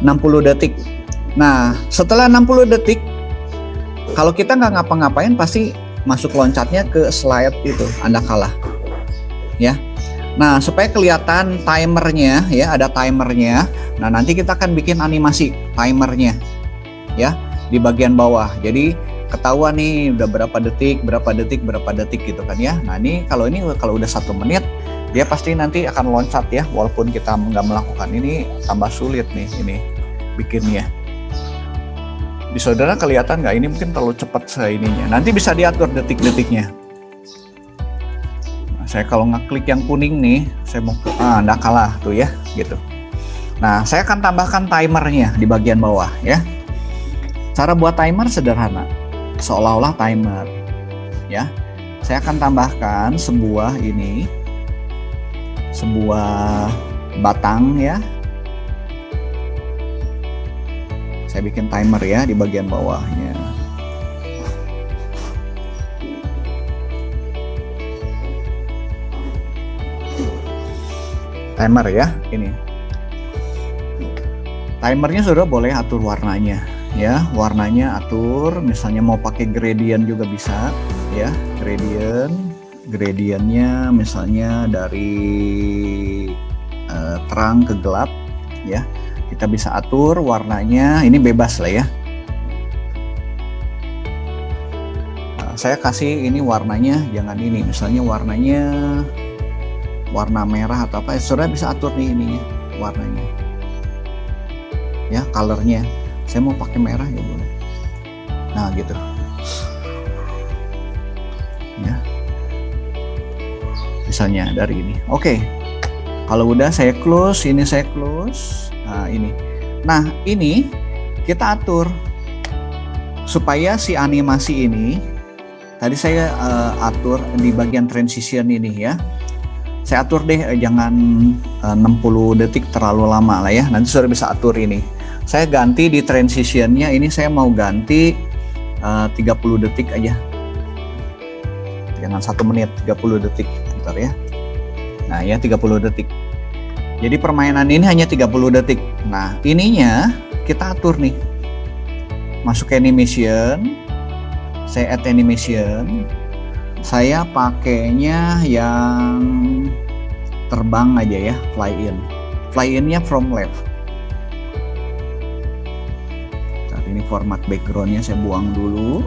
60 detik. Nah, setelah 60 detik, kalau kita nggak ngapa-ngapain pasti masuk loncatnya ke slide itu, Anda kalah. Ya. Nah, supaya kelihatan timernya ya, ada timernya. Nah, nanti kita akan bikin animasi timernya ya di bagian bawah. Jadi ketahuan nih udah berapa detik gitu kan ya. Nah, ini kalau udah 1 menit, dia pasti nanti akan loncat ya, walaupun kita nggak melakukan. Ini tambah sulit nih ini bikinnya. Di saudara kelihatan nggak? Ini mungkin terlalu cepat ininya. Nanti bisa diatur detik-detiknya. Saya kalau ngeklik yang kuning nih, saya mau ke Anda kalah tuh ya, gitu. Nah, saya akan tambahkan timernya di bagian bawah ya. Cara buat timer sederhana, seolah-olah timer ya. Saya akan tambahkan sebuah batang ya. Saya bikin timer ya di bagian bawahnya. Timer ya, ini. Timernya sudah boleh atur warnanya ya, warnanya atur, misalnya mau pakai gradient juga bisa ya, gradientnya misalnya dari terang ke gelap ya, kita bisa atur warnanya, ini bebas lah ya. Nah, saya kasih ini warnanya jangan ini, misalnya warnanya warna merah atau apa, saudara bisa atur nih ininya warnanya ya, colornya. Saya mau pakai merah ya boleh. Nah gitu ya, misalnya dari ini. Oke, kalau udah saya close, ini saya close. Nah ini, nah ini kita atur supaya si animasi ini tadi saya atur di bagian transition ini ya. Saya atur deh jangan 60 detik terlalu lama lah ya. Nanti sudah bisa atur ini. Saya ganti di transitionnya ini, saya mau ganti 30 detik aja. Jangan 1 menit, 30 detik. Bentar ya. Nah ya 30 detik. Jadi permainan ini hanya 30 detik. Nah ininya kita atur nih. Masuk ke animation. Saya add animation. Saya pakainya yang terbang aja ya, fly in. Fly in-nya from left. Saat ini format background-nya saya buang dulu.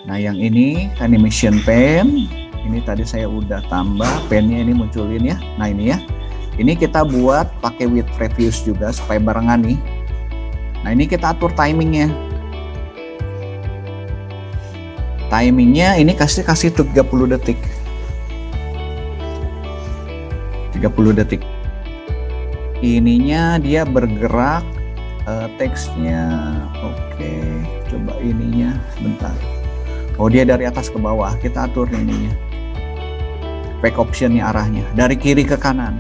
Nah, yang ini animation pen. Ini tadi saya udah tambah pennya, ini munculin ya. Nah, ini ya. Ini kita buat pakai with previews juga supaya barengan nih. Nah, ini kita atur timingnya. Timingnya ini kasih 30 detik. 30 detik. Ininya dia bergerak teksnya. Oke, coba ininya bentar. Oh, dia dari atas ke bawah. Kita atur ininya. Back optionnya arahnya dari kiri ke kanan.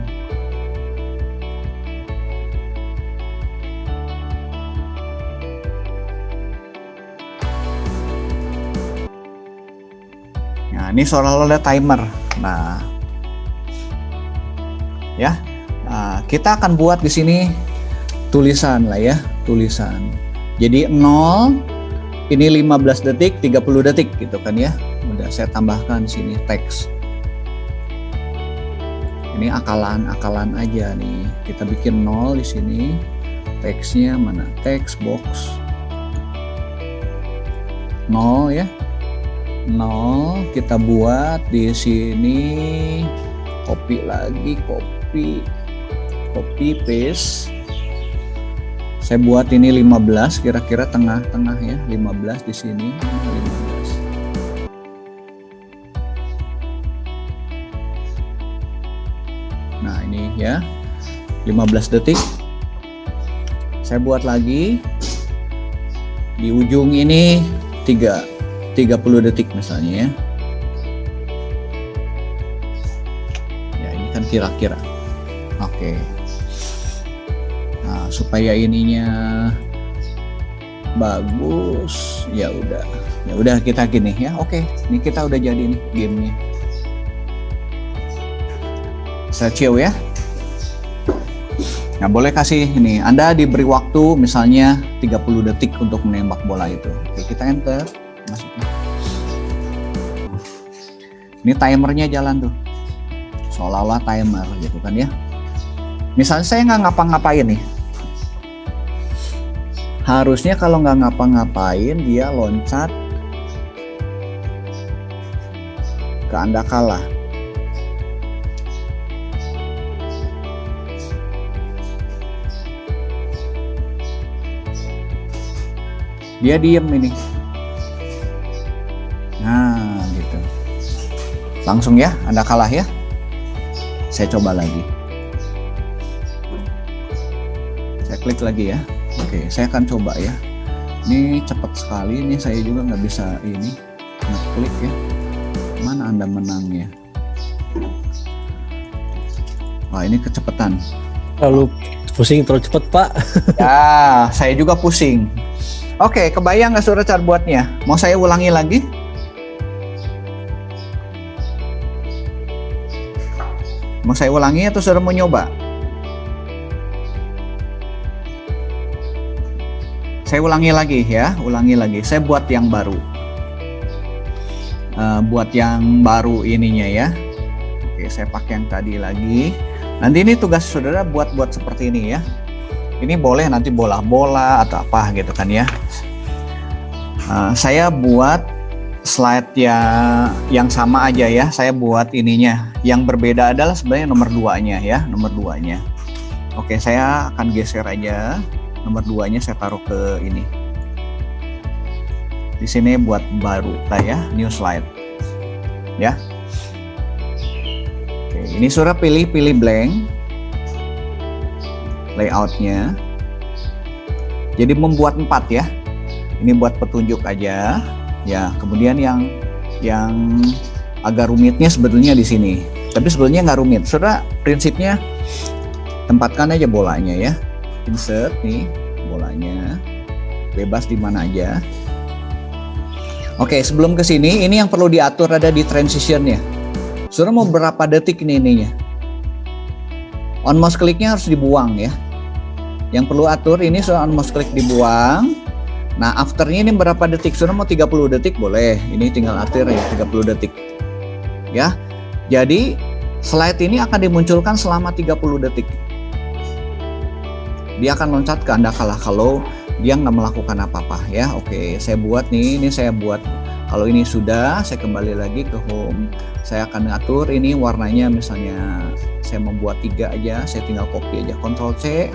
Nah, ini seolah-olah ada timer. Nah, ya, nah, kita akan buat di sini tulisan lah ya, tulisan. Jadi 0, ini 15 detik, 30 detik gitu kan ya. Udah saya tambahkan sini teks. Ini akalan-akalan aja nih. Kita bikin 0 di sini. Teksnya mana? Text box 0 ya. 0 kita buat di sini, copy lagi, copy paste. Saya buat ini 15, kira-kira tengah-tengah ya, 15 di sini, 15. Nah, ini ya. 15 detik. Saya buat lagi di ujung ini 30 detik misalnya ya. Ya, ini kan kira-kira. Oke. Nah, supaya ininya bagus, ya udah. Ya udah kita gini ya. Oke, ini kita udah jadi nih gamenya. Saya cium ya. Nah, boleh kasih ini. Anda diberi waktu misalnya 30 detik untuk menembak bola itu. Oke, kita enter. Masuknya. Ini timernya jalan tuh, seolah-olah timer gitu kan ya. Misalnya saya nggak ngapa-ngapain nih, harusnya kalau nggak ngapa-ngapain dia loncat ke Anda kalah. Dia diem ini. Nah, gitu. Langsung ya, Anda kalah ya. Saya coba lagi. klik lagi ya. Oke, saya akan coba ya. Ini cepat sekali, ini saya juga nggak bisa ini ngeklik ya. Mana Anda menangnya? Wah, ini kecepatan. Terlalu pusing, terlalu cepat, Pak. Ya, saya juga pusing. Oke, kebayang nggak Saudara cara buatnya? Mau saya ulangi lagi? Mau saya ulangi atau Saudara mau nyoba? Saya ulangi lagi ya, ulangi lagi. Saya buat yang baru. Buat yang baru ininya ya. Oke, saya pakai yang tadi lagi. Nanti ini tugas Saudara buat seperti ini ya. Ini boleh nanti bola-bola atau apa gitu kan ya. Saya buat slide yang sama aja ya. Saya buat ininya. Yang berbeda adalah sebenarnya nomor 2-nya ya, nomor 2-nya. Oke, saya akan geser aja. Nomor 2-nya saya taruh ke ini. Di sini buat baru lah ya, new slide. Ya. Oke, ini Saudara pilih blank. Layoutnya. Jadi membuat 4 ya. Ini buat petunjuk aja. Ya, kemudian yang agak rumitnya sebetulnya di sini. Tapi sebetulnya nggak rumit. Saudara, prinsipnya tempatkan aja bolanya ya. Insert nih bolanya, bebas di mana aja. Oke, sebelum ke sini, ini yang perlu diatur ada di transitionnya. Saudara mau berapa detik ininya? On mouse click-nya harus dibuang ya. Yang perlu atur ini soal on mouse click dibuang. Nah, afternya ini berapa detik? Saudara mau 30 detik boleh. Ini tinggal atur ya 30 detik. Ya. Jadi slide ini akan dimunculkan selama 30 detik. Dia akan loncat ke Anda kalau dia nggak melakukan apa-apa ya. Oke, saya buat nih, ini saya buat. Kalau ini sudah, saya kembali lagi ke home. Saya akan ngatur ini warnanya, misalnya saya membuat 3 aja, saya tinggal copy aja. Ctrl C,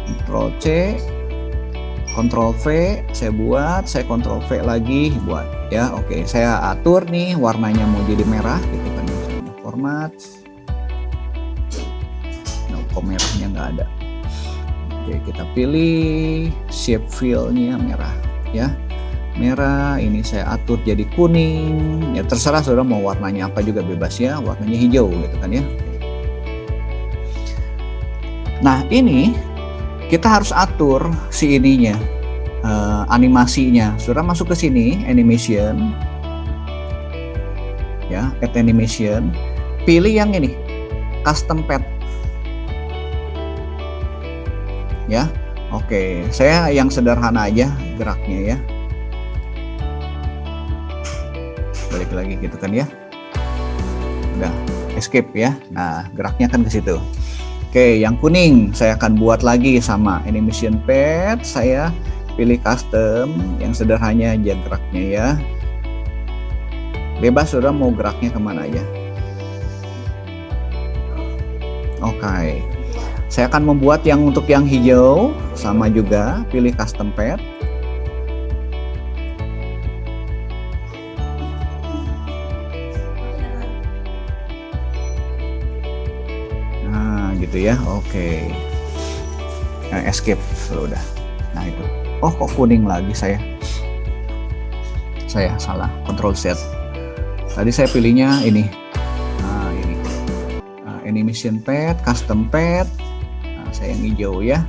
Ctrl C, Ctrl V, saya buat, saya Ctrl V lagi buat ya. Oke, saya atur nih warnanya mau jadi merah gitu kan. Format. Nah, kok merahnya nggak ada. Oke, kita pilih shape fill-nya merah ya. Merah, ini saya atur jadi kuning. Ya terserah Saudara mau warnanya apa juga bebas ya. Warnanya hijau gitu kan ya. Nah, ini kita harus atur si ininya, animasinya. Saudara masuk ke sini, animation. Ya, add animation. Pilih yang ini, custom path. Ya, oke, saya yang sederhana aja geraknya ya. Balik lagi gitu kan ya. Udah, escape ya. Nah, geraknya kan ke situ. Oke, yang kuning saya akan buat lagi sama animation pad. Saya pilih custom yang sederhana aja geraknya ya. Bebas Saudara mau geraknya kemana aja. Oke. Saya akan membuat yang untuk yang hijau sama juga, pilih custom pad. Nah, gitu ya. Oke. Nah, escape sudah. Nah, itu. Oh, kok kuning lagi saya? Saya salah. Control Z. Tadi saya pilihnya ini. Nah, ini. Animation pad, custom pad. Saya yang hijau ya.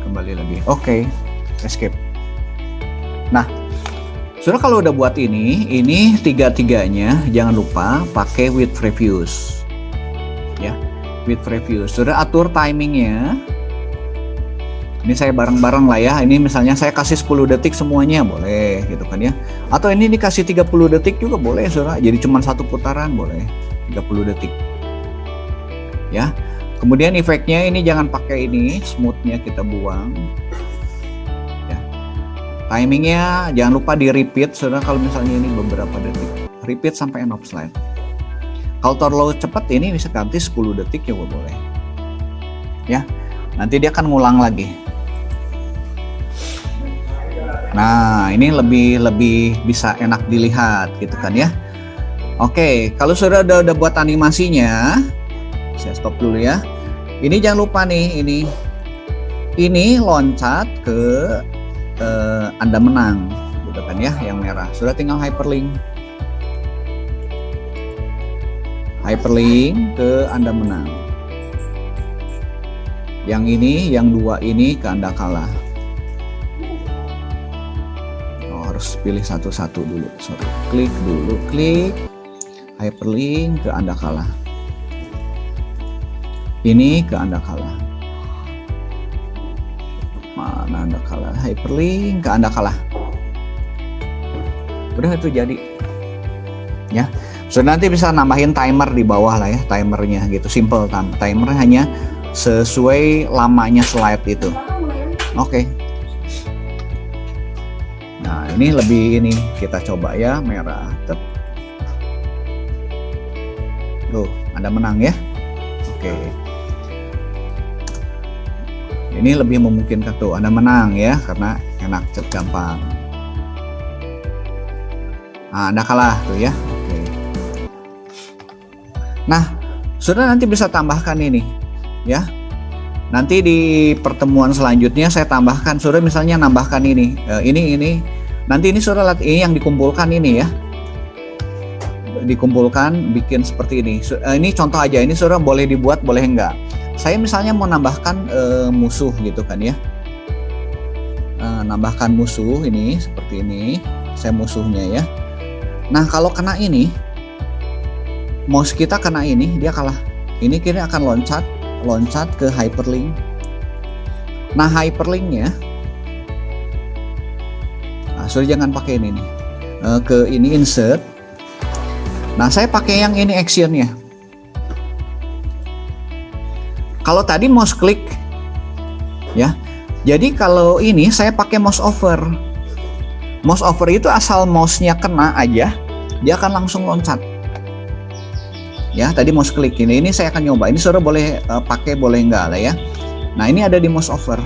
Kembali lagi. Oke, escape. Nah, Saudara kalau udah buat ini 3-3-nya jangan lupa pakai with previews. Ya, with previews. Saudara atur timingnya. Ini saya bareng-bareng lah ya. Ini misalnya saya kasih 10 detik semuanya boleh gitu kan ya. Atau ini dikasih 30 detik juga boleh Saudara. Jadi cuma satu putaran boleh. 30 detik ya. Kemudian efeknya ini jangan pakai ini, smoothnya kita buang ya. Timingnya jangan lupa di repeat Saudara. Kalau misalnya ini beberapa detik, repeat sampai end of slide. Kalau terlalu cepat ini bisa ganti 10 detik juga boleh ya. Nanti dia akan ngulang lagi. Nah, ini lebih bisa enak dilihat gitu kan ya. Oke, kalau sudah udah buat animasinya, saya stop dulu ya. Ini jangan lupa nih, ini loncat ke Anda menang, gitu kan ya, yang merah. Sudah tinggal hyperlink ke Anda menang. Yang ini, yang 2 ini ke Anda kalah. Oh, harus pilih satu-satu dulu. Sorry, klik dulu, klik hyperlink ke Anda kalah. Ini ke Anda kalah. Mana Anda kalah? Hyperlink ke Anda kalah. Udah itu jadi. Ya. So nanti bisa nambahin timer di bawah lah ya, timernya gitu. Simple timer hanya sesuai lamanya slide itu. Oke. Nah, ini lebih ini kita coba ya, merah. Tuh, Anda menang ya. Oke. Ini lebih memungkinkan tuh Anda menang ya, karena enak, gampang. Nah, Anda kalah tuh ya. Oke. Nah, sudah nanti bisa tambahkan ini ya. Nanti di pertemuan selanjutnya saya tambahkan, sudah misalnya nambahkan ini. Ini nanti ini sudah ini yang dikumpulkan ini ya. Dikumpulkan bikin seperti ini. Ini contoh aja, ini sudah boleh dibuat boleh enggak. Saya misalnya mau nambahkan musuh gitu kan ya, nambahkan musuh ini seperti ini, saya musuhnya ya. Nah kalau kena ini, mouse kita kena ini, dia kalah. Ini kira akan loncat ke hyperlink. Nah hyperlinknya, sorry jangan pakai ini nih, ke ini insert. Nah saya pakai yang ini actionnya. Kalau tadi mouse klik ya, jadi kalau ini saya pakai mouse over. Mouse over itu asal mouse-nya kena aja, dia akan langsung loncat. Ya tadi mouse klik ini saya akan nyoba. Ini saudara boleh pakai boleh enggak lah ya. Nah ini ada di mouse over.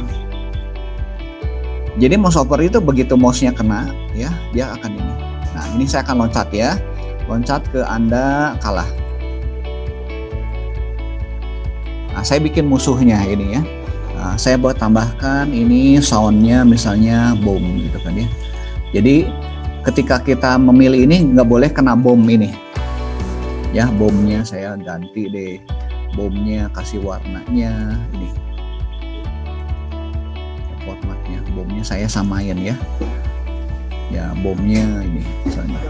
Jadi mouse over itu begitu mouse-nya kena ya, dia akan ini. Nah ini saya akan loncat ya, loncat ke Anda kalah. Nah, saya bikin musuhnya ini ya. Nah, saya buat tambahkan ini soundnya misalnya bom gitu kan ya. Jadi ketika kita memilih ini nggak boleh kena bom ini. Ya bomnya saya ganti deh. Bomnya kasih warnanya ini. Formatnya bomnya saya samain ya. Ya bomnya ini misalnya.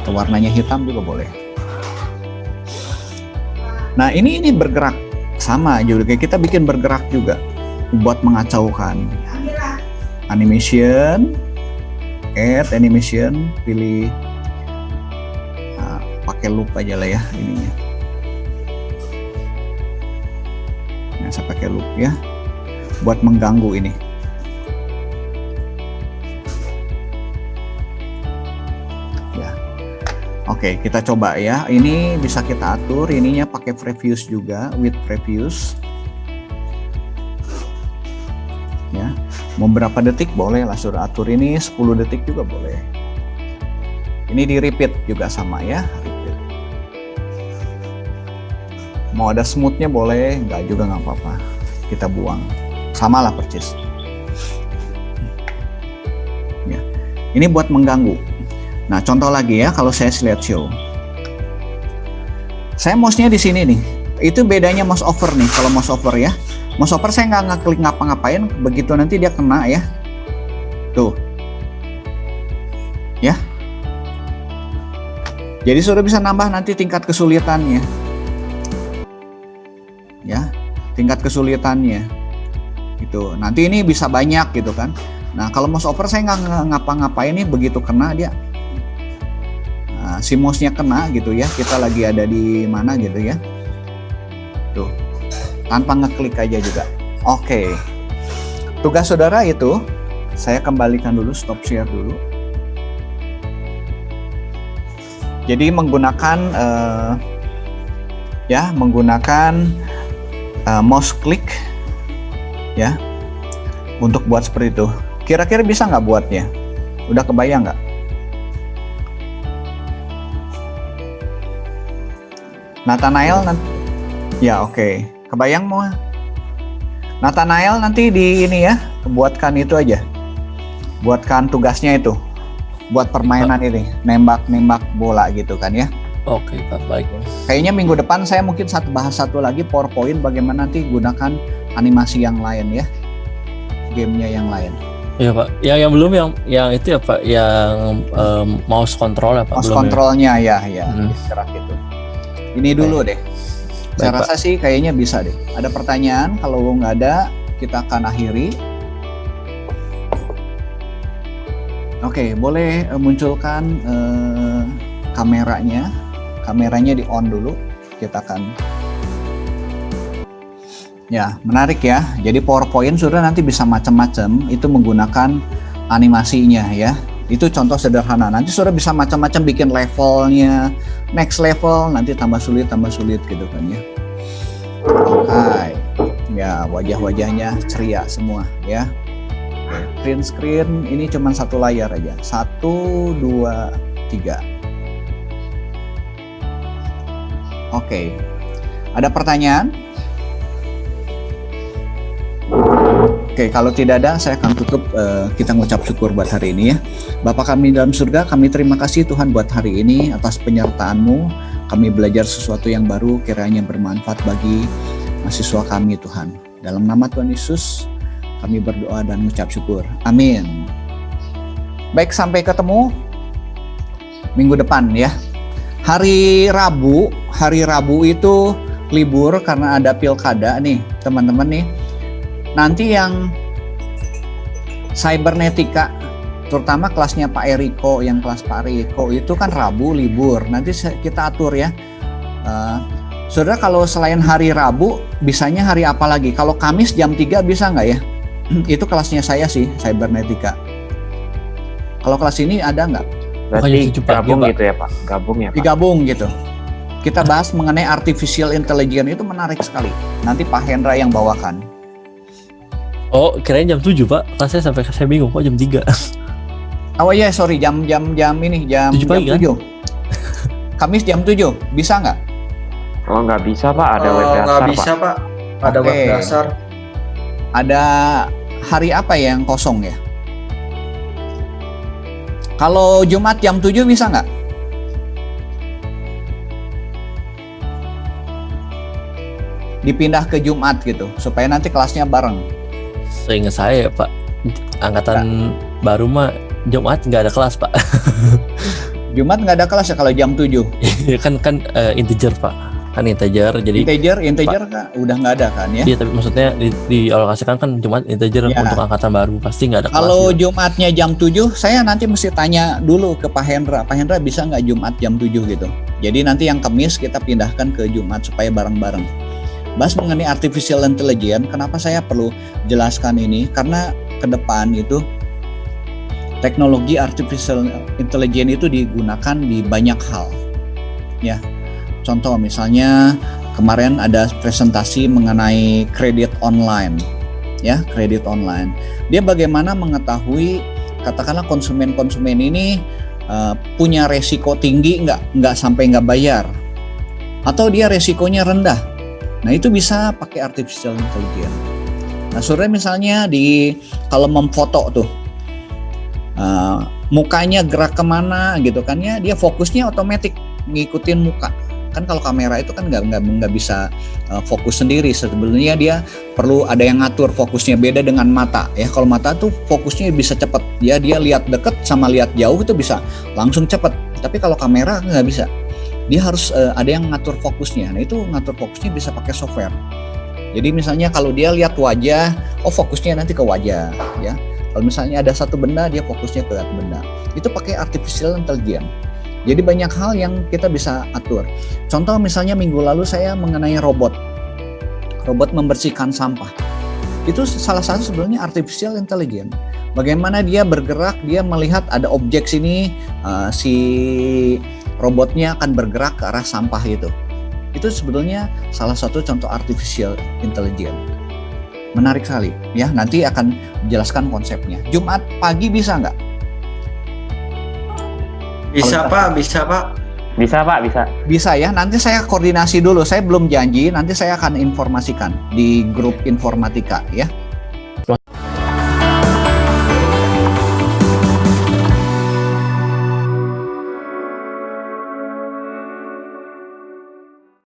Warnanya hitam juga boleh. Nah ini bergerak. Sama juga kayak kita bikin bergerak juga buat mengacaukan. Animation, add animation, pilih pakai loop aja lah ya ininya. Nah saya pakai loop ya buat mengganggu ini. Ya, oke kita coba ya. Ini bisa kita atur ininya pakai previews juga, with previews. Ya, mau berapa detik boleh lah suruh atur ini, 10 detik juga boleh. Ini di repeat juga sama ya, repeat. Mau ada smoothnya boleh, enggak juga nggak apa-apa. Kita buang, sama lah persis. Ya, ini buat mengganggu. Nah contoh lagi ya, kalau saya slideshow, saya mouse-nya di sini nih. Itu bedanya mouse over nih. Kalau mouse over ya, mouse over saya nggak ngeklik ngapa-ngapain, begitu nanti dia kena ya. Tuh, ya. Jadi sudah bisa nambah nanti tingkat kesulitannya. Ya, tingkat kesulitannya. Gitu. Nanti ini bisa banyak gitu kan. Nah kalau mouse over saya nggak ngapa-ngapain nih, begitu kena dia. Si mouse-nya kena gitu ya, kita lagi ada di mana gitu ya, tuh tanpa ngeklik aja juga. Oke, tugas saudara itu saya kembalikan dulu, stop share dulu. Jadi menggunakan mouse click ya untuk buat seperti itu. Kira-kira bisa nggak buatnya? Udah kebayang nggak? Nathanael nanti. Ya oke. Kebayang mau? Nathanael nanti di ini ya, buatkan itu aja. Buatkan tugasnya itu. Buat permainan ini, nembak-nembak bola gitu kan ya. Oke Pak, baik. Kayaknya minggu depan saya mungkin bahas satu lagi PowerPoint bagaimana nanti gunakan animasi yang lain ya. Gamenya yang lain. Iya Pak. Yang belum yang itu ya Pak, yang mouse control ya Pak. Mouse belum controlnya ya, Hmm. gerak itu. Ini dulu deh. Saya Baik, rasa sih kayaknya bisa deh. Ada pertanyaan? Kalau nggak ada, kita akan akhiri. Oke, boleh munculkan kameranya. Kameranya di on dulu. Kita akan. Ya, menarik ya. Jadi PowerPoint sudah nanti bisa macam-macam. Itu menggunakan animasinya ya. Itu contoh sederhana. Nanti sudah bisa macam-macam bikin levelnya. Next level nanti tambah sulit gitu kan ya. Oke. Ya, wajah-wajahnya ceria semua ya. Print screen ini cuma satu layar aja. 1, 2, 3. Oke. Ada pertanyaan? Oke, kalau tidak ada, saya akan tutup. Kita mengucap syukur buat hari ini ya. Bapa kami dalam surga, kami terima kasih Tuhan buat hari ini atas penyertaan-Mu. Kami belajar sesuatu yang baru, kiranya bermanfaat bagi mahasiswa kami Tuhan. Dalam nama Tuhan Yesus, kami berdoa dan mengucap syukur. Amin. Baik, sampai ketemu minggu depan ya. Hari Rabu itu libur karena ada pilkada nih, teman-teman nih. Nanti yang cybernetika, terutama kelasnya Pak Eriko, yang kelas Pak Eriko itu kan Rabu libur. Nanti kita atur ya. Saudara, kalau selain hari Rabu, bisanya hari apa lagi? Kalau Kamis jam 3 bisa nggak ya? Itu kelasnya saya sih, cybernetika. Kalau kelas ini ada nggak? Berarti Bukannya 7 pagi, gabung Pak? gitu ya Pak? Gabung ya Pak? Digabung gitu. Kita bahas mengenai artificial intelligence, itu menarik sekali. Nanti Pak Hendra yang bawakan. Oh, kirain jam 7 Pak. Kan saya bingung kok jam 3. Oh iya, sorry, jam ini, jam 7 pagi, kan? 7. Kamis jam 7, bisa nggak? Oh nggak bisa Pak, ada web dasar Nggak bisa Pak. Ada Oke. web dasar. Ada hari apa yang kosong ya? Kalau Jumat jam 7 bisa nggak? Dipindah ke Jumat gitu, supaya nanti kelasnya bareng. Seingat saya ya Pak, angkatan baru mah Jumat nggak ada kelas Pak. Jumat nggak ada kelas ya kalau jam 7. kan integer Pak, kan integer jadi. Integer kan udah nggak ada kan ya? Iya, tapi maksudnya dialokasikan kan Jumat integer Ya. untuk angkatan baru, pasti nggak ada kelas. Kalau gitu. Jumatnya jam 7, saya nanti mesti tanya dulu ke Pak Hendra. Pak Hendra bisa nggak Jumat jam 7 gitu? Jadi nanti yang Kamis kita pindahkan ke Jumat supaya bareng-bareng. Bahas mengenai artificial intelligence, kenapa saya perlu jelaskan ini? Karena ke depan itu teknologi artificial intelligence itu digunakan di banyak hal. Ya. Contoh misalnya kemarin ada presentasi mengenai kredit online. Ya, kredit online. Dia bagaimana mengetahui katakanlah konsumen-konsumen ini punya resiko tinggi nggak sampai nggak bayar, atau dia resikonya rendah. Nah itu bisa pakai artificial intelligence. Nah saudara misalnya kalau memfoto tuh mukanya gerak kemana gitu kan ya, dia fokusnya otomatis ngikutin muka. Kan kalau kamera itu kan nggak bisa fokus sendiri. Sebenarnya dia perlu ada yang ngatur fokusnya, beda dengan mata ya. Kalau mata tuh fokusnya bisa cepat ya, dia lihat deket sama lihat jauh itu bisa langsung cepat. Tapi kalau kamera nggak bisa, dia harus ada yang ngatur fokusnya. Nah itu ngatur fokusnya bisa pakai software. Jadi misalnya kalau dia lihat wajah, oh fokusnya nanti ke wajah ya. Kalau misalnya ada satu benda, dia fokusnya ke satu benda. Itu pakai artificial intelligence. Jadi banyak hal yang kita bisa atur. Contoh misalnya minggu lalu saya mengenai robot membersihkan sampah. Itu salah satu sebenarnya artificial intelligence. Bagaimana dia bergerak, dia melihat ada objek sini, si robotnya akan bergerak ke arah sampah itu. Itu sebetulnya salah satu contoh artificial intelligence. Menarik sekali ya, nanti akan jelaskan konsepnya. Jumat pagi bisa nggak? Bisa Pak, bisa Pak. Bisa Pak, bisa. Bisa ya, nanti saya koordinasi dulu. Saya belum janji, nanti saya akan informasikan di grup informatika ya.